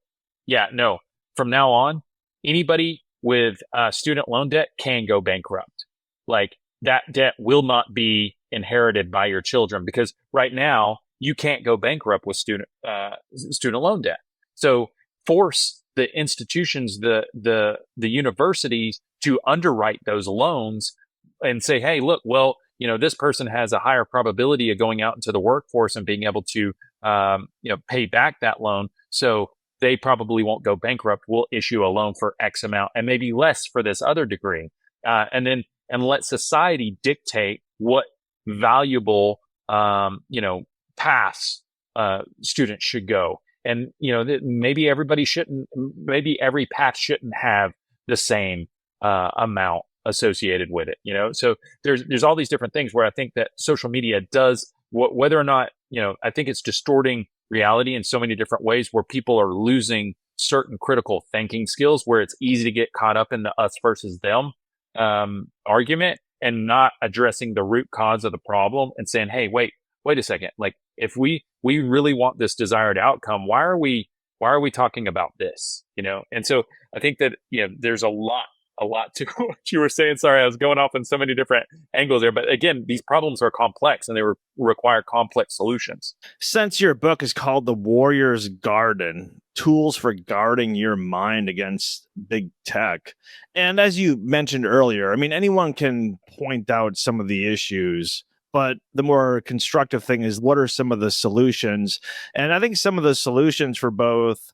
yeah, no, from now on, anybody with student loan debt can go bankrupt. Like, that debt will not be inherited by your children, because right now you can't go bankrupt with student loan debt. So force the institutions, the universities, to underwrite those loans and say, hey, look, well, this person has a higher probability of going out into the workforce and being able to pay back that loan. So they probably won't go bankrupt. We'll issue a loan for X amount and maybe less for this other degree. And let society dictate what valuable, paths students should go. And, maybe maybe every path shouldn't have the same amount associated with it, So there's all these different things where I think that social media does, whether or not, I think it's distorting reality in so many different ways, where people are losing certain critical thinking skills, where it's easy to get caught up in the us versus them argument, and not addressing the root cause of the problem and saying, hey, wait a second. Like, if we really want this desired outcome, why are we talking about this? And so I think that, there's a lot to what you were saying. Sorry, I was going off in so many different angles there. But again, these problems are complex and they require complex solutions. Since your book is called The Warrior's Garden, Tools for Guarding Your Mind Against Big Tech, and as you mentioned earlier, I mean, anyone can point out some of the issues, but the more constructive thing is, what are some of the solutions? And I think some of the solutions for both,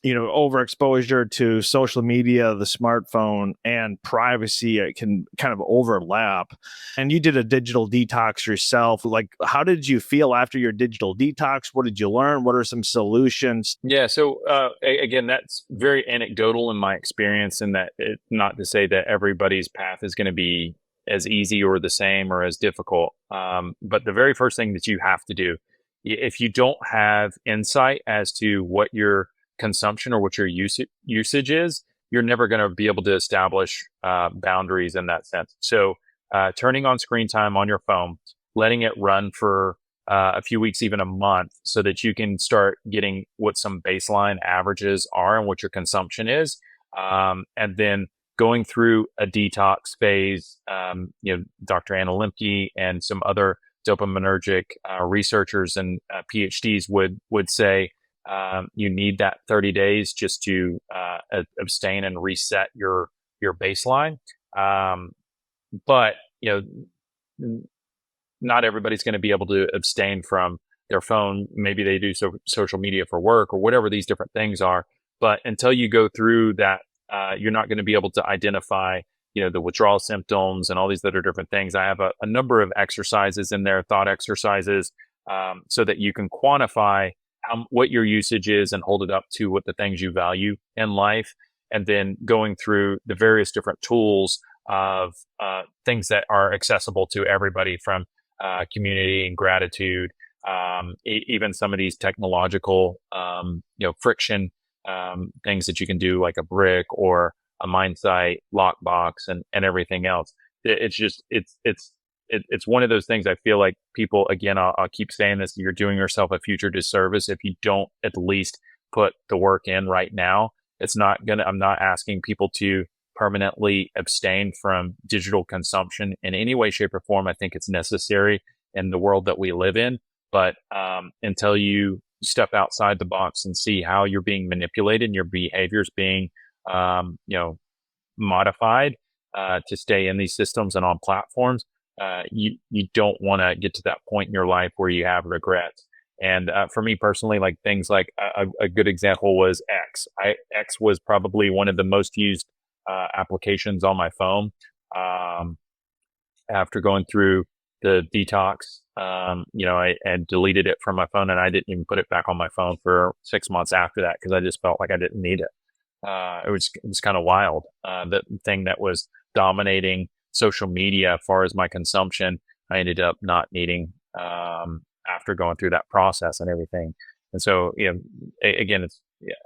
overexposure to social media, the smartphone, and privacy, it can kind of overlap. And you did a digital detox yourself. Like, how did you feel after your digital detox? What did you learn? What are some solutions? Yeah. So again, that's very anecdotal in my experience, and that not to say that everybody's path is going to be as easy or the same or as difficult. But the very first thing that you have to do, if you don't have insight as to what your consumption or what your usage is, you're never going to be able to establish boundaries in that sense. So turning on screen time on your phone, letting it run for a few weeks, even a month, so that you can start getting what some baseline averages are and what your consumption is. And then going through a detox phase, Dr. Anna Lemke and some other dopaminergic researchers and PhDs would say, you need that 30 days just to abstain and reset your baseline. But not everybody's going to be able to abstain from their phone. Maybe they do social media for work or whatever these different things are. But until you go through that, you're not going to be able to identify the withdrawal symptoms and all these other different things. I have a number of exercises in there, thought exercises, so that you can quantify what your usage is and hold it up to what the things you value in life. And then going through the various different tools of things that are accessible to everybody, from community and gratitude, even some of these technological, friction things that you can do, like a brick or a Mindsight lockbox and everything else. It's just it's one of those things. I feel like people, again, I'll keep saying this, you're doing yourself a future disservice if you don't at least put the work in right now. I'm not asking people to permanently abstain from digital consumption in any way, shape, or form. I think it's necessary in the world that we live in. But until you step outside the box and see how you're being manipulated and your behaviors being, modified to stay in these systems and on platforms, you don't want to get to that point in your life where you have regrets. And for me personally, like things like a good example was X. X was probably one of the most used applications on my phone. After going through the detox, I had deleted it from my phone, and I didn't even put it back on my phone for 6 months after that because I just felt like I didn't need it. It was kind of wild. The thing that was dominating social media as far as my consumption, I ended up not needing after going through that process and everything. And so, again, it's,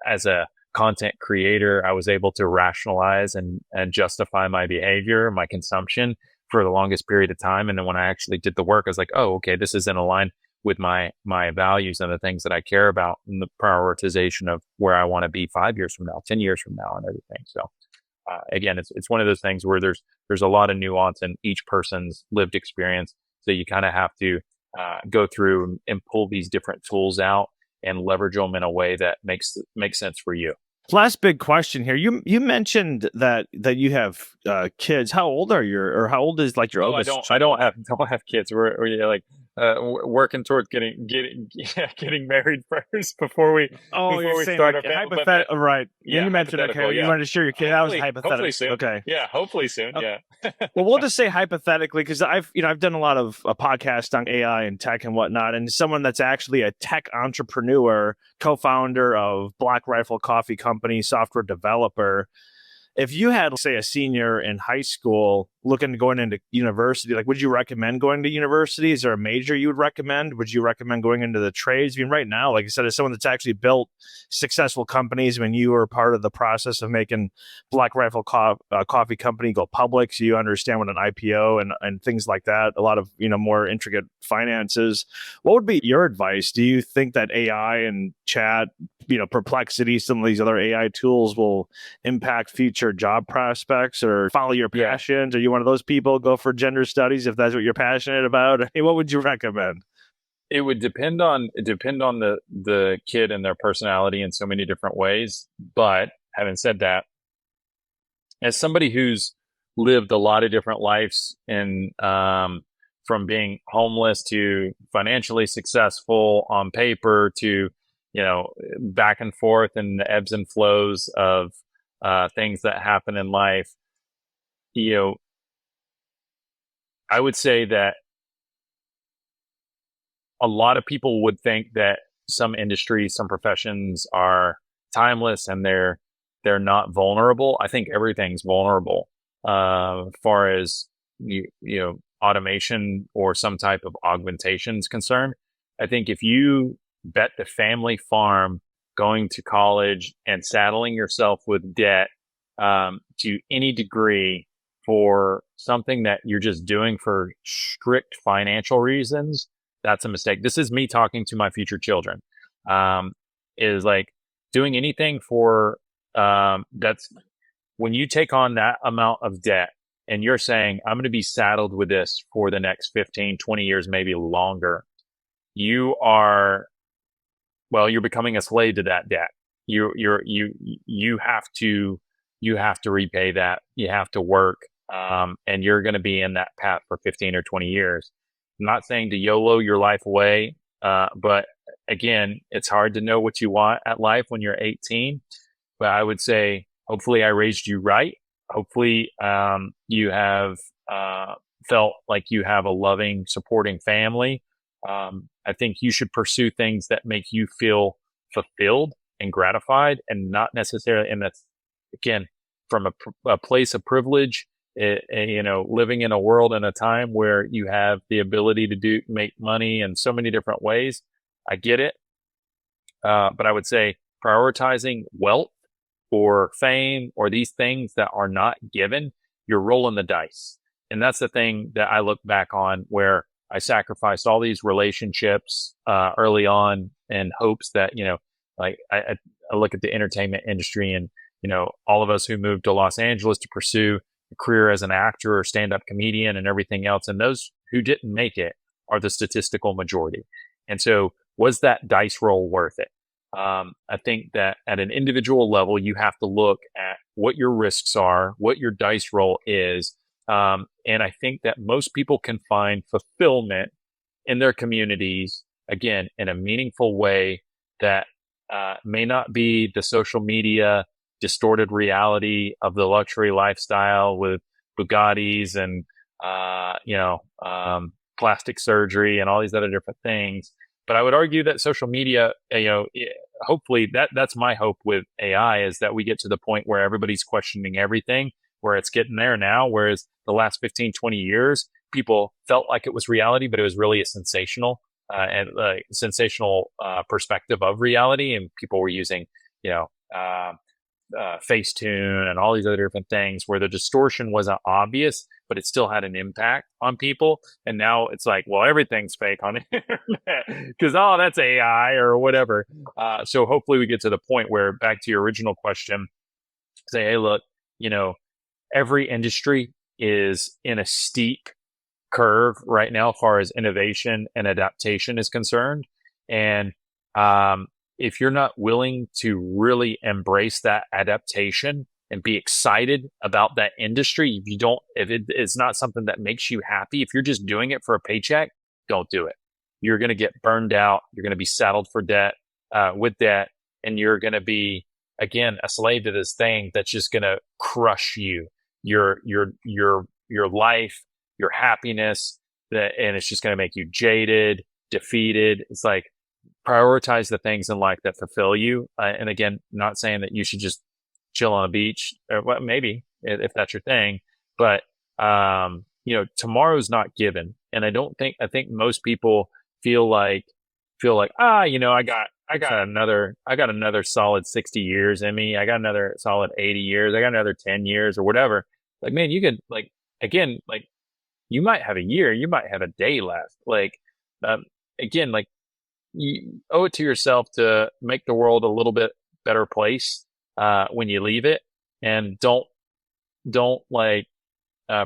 as a content creator, I was able to rationalize and justify my behavior, my consumption for the longest period of time. And then when I actually did the work, I was like, oh, okay, this is in line with my values and the things that I care about, and the prioritization of where I want to be 5 years from now, 10 years from now, and everything. So again, it's one of those things where there's a lot of nuance in each person's lived experience. So you kind of have to go through and pull these different tools out and leverage them in a way that makes sense for you. Last big question here. You mentioned that you have kids. How old are or how old is like your oldest? I don't have kids. We're like working towards getting married first before we start like hypothetical, right? Yeah, you mentioned okay, you wanted to share your kid. That was hypothetical. Hopefully soon. Okay. Yeah, hopefully soon. Okay. Yeah. Well, we'll just say hypothetically, because I've done a lot of podcasts on AI and tech and whatnot, and someone that's actually a tech entrepreneur, co-founder of Black Rifle Coffee Company, software developer. If you had, say, a senior in high school looking to going into university, like, would you recommend going to university? Is there a major you would recommend? Would you recommend going into the trades? I mean, right now, like I said, as someone that's actually built successful companies, when you were part of the process of making Black Rifle Coffee Company go public, so you understand what an IPO and things like that, a lot of, more intricate finances. What would be your advice? Do you think that AI and chat, Perplexity, some of these other AI tools will impact future job prospects, or follow your passions? Are you one of those people, go for gender studies if that's what you're passionate about? Hey, what would you recommend? It would depend on the kid and their personality in so many different ways. But having said that, as somebody who's lived a lot of different lives, and from being homeless to financially successful on paper to back and forth and the ebbs and flows of things that happen in life, I would say that a lot of people would think that some industries, some professions are timeless and they're not vulnerable. I think everything's vulnerable, as far as automation or some type of augmentation is concerned. I think if you bet the family farm going to college and saddling yourself with debt to any degree for something that you're just doing for strict financial reasons, that's a mistake. This is me talking to my future children. Is like doing anything for that's when you take on that amount of debt and you're saying, I'm going to be saddled with this for the next 15, 20 years, maybe longer. You're becoming a slave to that debt. You have to repay that. You have to work. And you're going to be in that path for 15 or 20 years. I'm not saying to YOLO your life away. But again, it's hard to know what you want at life when you're 18. But I would say, hopefully I raised you right. hopefully, you have felt like you have a loving, supporting family. I think you should pursue things that make you feel fulfilled and gratified, and not necessarily, and that's again from a place of privilege. Living in a world and a time where you have the ability to make money in so many different ways. I get it. But I would say prioritizing wealth or fame or these things that are not given, you're rolling the dice. And that's the thing that I look back on, where I sacrificed all these relationships early on in hopes that, like I look at the entertainment industry, and, all of us who moved to Los Angeles to pursue a career as an actor or stand-up comedian and everything else. And those who didn't make it are the statistical majority. And so was that dice roll worth it? I think that at an individual level, you have to look at what your risks are, what your dice roll is. And I think that most people can find fulfillment in their communities, again, in a meaningful way that may not be the social media distorted reality of the luxury lifestyle with Bugattis and, plastic surgery and all these other different things. But I would argue that social media, hopefully that's my hope with AI, is that we get to the point where everybody's questioning everything, where it's getting there now. Whereas the last 15, 20 years, people felt like it was reality, but it was really a sensational perspective of reality. And people were using, Facetune and all these other different things where the distortion wasn't obvious, but it still had an impact on people. And now it's like, well, everything's fake on the internet because, oh, that's AI or whatever. So hopefully we get to the point where, back to your original question, say, hey, look, every industry is in a steep curve right now as far as innovation and adaptation is concerned. And if you're not willing to really embrace that adaptation and be excited about that industry, if it's not something that makes you happy, if you're just doing it for a paycheck, don't do it. You're going to get burned out. You're going to be saddled for with debt, and you're going to be, again, a slave to this thing that's just going to crush you, your life, your happiness, and it's just going to make you jaded, defeated. It's like, prioritize the things in life that fulfill you. And again, not saying that you should just chill on a beach, or well, maybe if that's your thing, but tomorrow's not given. And I think most people feel like, I got another solid 60 years in me. I got another solid 80 years. I got another 10 years or whatever. Like, man, you could, like, again, like, you might have a year, you might have a day left. Like, again, like, you owe it to yourself to make the world a little bit better place when you leave it, and don't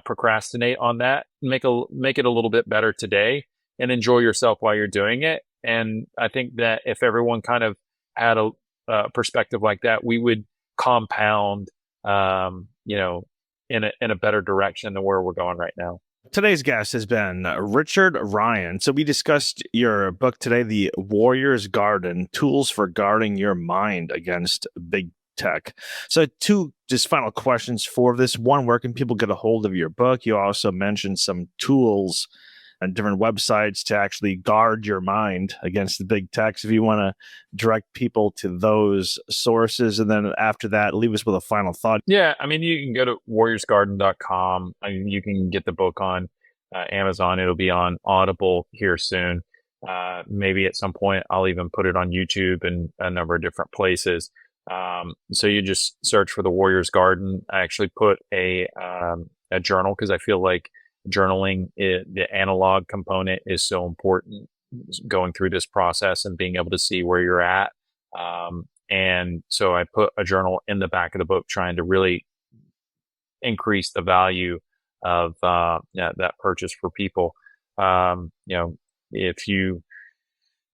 procrastinate on that. Make it a little bit better today, and enjoy yourself while you're doing it. And I think that if everyone kind of had a perspective like that, we would compound, in a better direction than where we're going right now. Today's guest has been Richard Ryan. So we discussed your book today, The Warrior's Garden, Tools for Guarding Your Mind Against Big Tech. So two just final questions for this. One, where can people get a hold of your book? You also mentioned some tools and different websites to actually guard your mind against the big techs. If you want to direct people to those sources, and then after that, leave us with a final thought. Yeah, I mean, you can go to warriorsgarden.com. I mean, you can get the book on Amazon. It'll be on Audible here soon. Maybe at some point I'll even put it on YouTube and a number of different places. So you just search for The Warrior's Garden. I actually put a journal, because I feel like journaling, the analog component is so important going through this process and being able to see where you're at. And so I put a journal in the back of the book, trying to really increase the value of that purchase for people. If you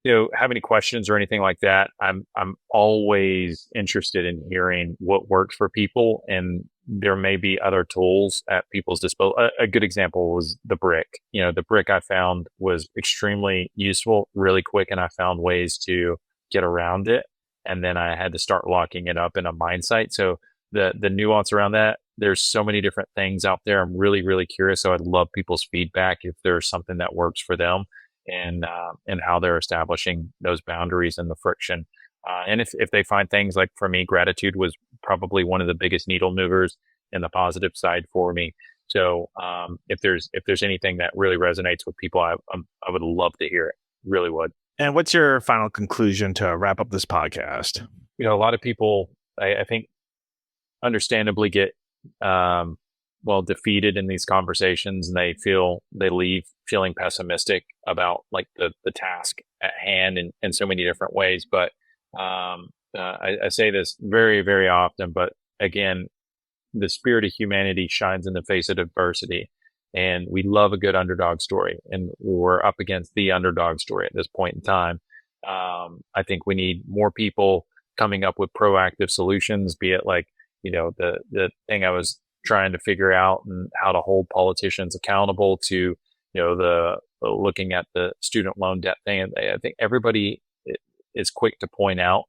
have any questions or anything like that, I'm always interested in hearing what works for people, and there may be other tools at people's disposal. A good example was the brick. The brick I found was extremely useful, really quick, and I found ways to get around it. And then I had to start locking it up in a mine site. So the nuance around that, there's so many different things out there. I'm really, really curious. So I'd love people's feedback if there's something that works for them, and how they're establishing those boundaries and the friction. And if they find things, like for me, gratitude was probably one of the biggest needle movers in the positive side for me. So if there's anything that really resonates with people, I would love to hear it. Really would. And what's your final conclusion to wrap up this podcast? A lot of people, I think, understandably get defeated in these conversations, and they leave feeling pessimistic about like the task at hand in so many different ways. But I say this very, very often, but again, the spirit of humanity shines in the face of adversity, and we love a good underdog story, and we're up against the underdog story at this point in time. I think we need more people coming up with proactive solutions, be it like, the thing I was trying to figure out, and how to hold politicians accountable to, the looking at the student loan debt thing. And I think everybody is quick to point out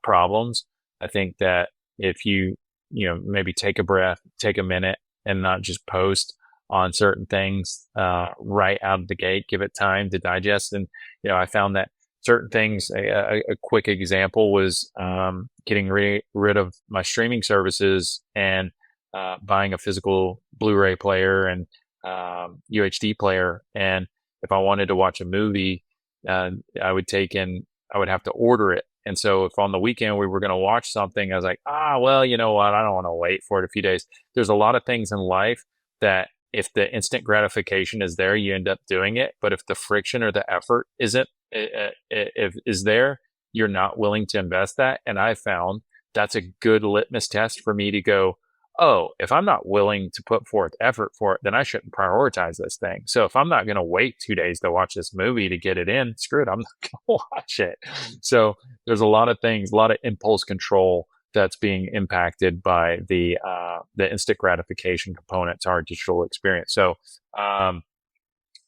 problems. I think that if you maybe take a breath, take a minute, and not just post on certain things right out of the gate, give it time to digest. And, I found that certain things, a quick example was getting rid of my streaming services and buying a physical Blu-ray player and UHD player. And if I wanted to watch a movie, I would have to order it. And so if on the weekend we were going to watch something, I was like, well, you know what? I don't want to wait for it a few days. There's a lot of things in life that if the instant gratification is there, you end up doing it. But if the friction or the effort is there, you're not willing to invest that. And I found that's a good litmus test for me to go, if I'm not willing to put forth effort for it, then I shouldn't prioritize this thing. So if I'm not going to wait 2 days to watch this movie to get it in, screw it, I'm not going to watch it. So there's a lot of things, a lot of impulse control that's being impacted by the instant gratification component to our digital experience. So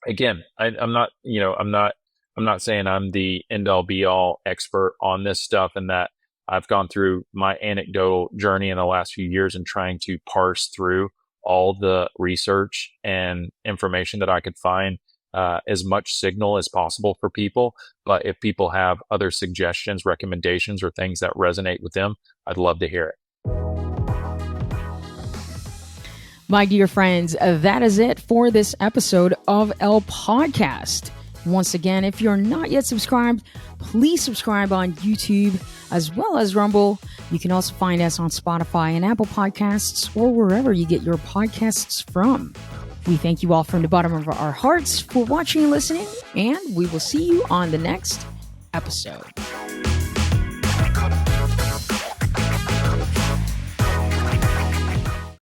again, I'm not saying I'm the end all be all expert on this stuff, and that I've gone through my anecdotal journey in the last few years and trying to parse through all the research and information that I could find, as much signal as possible for people. But if people have other suggestions, recommendations, or things that resonate with them, I'd love to hear it. My dear friends, that is it for this episode of El Podcast. Once again, if you're not yet subscribed, please subscribe on YouTube as well as Rumble. You can also find us on Spotify and Apple Podcasts, or wherever you get your podcasts from. We thank you all from the bottom of our hearts for watching and listening, and we will see you on the next episode.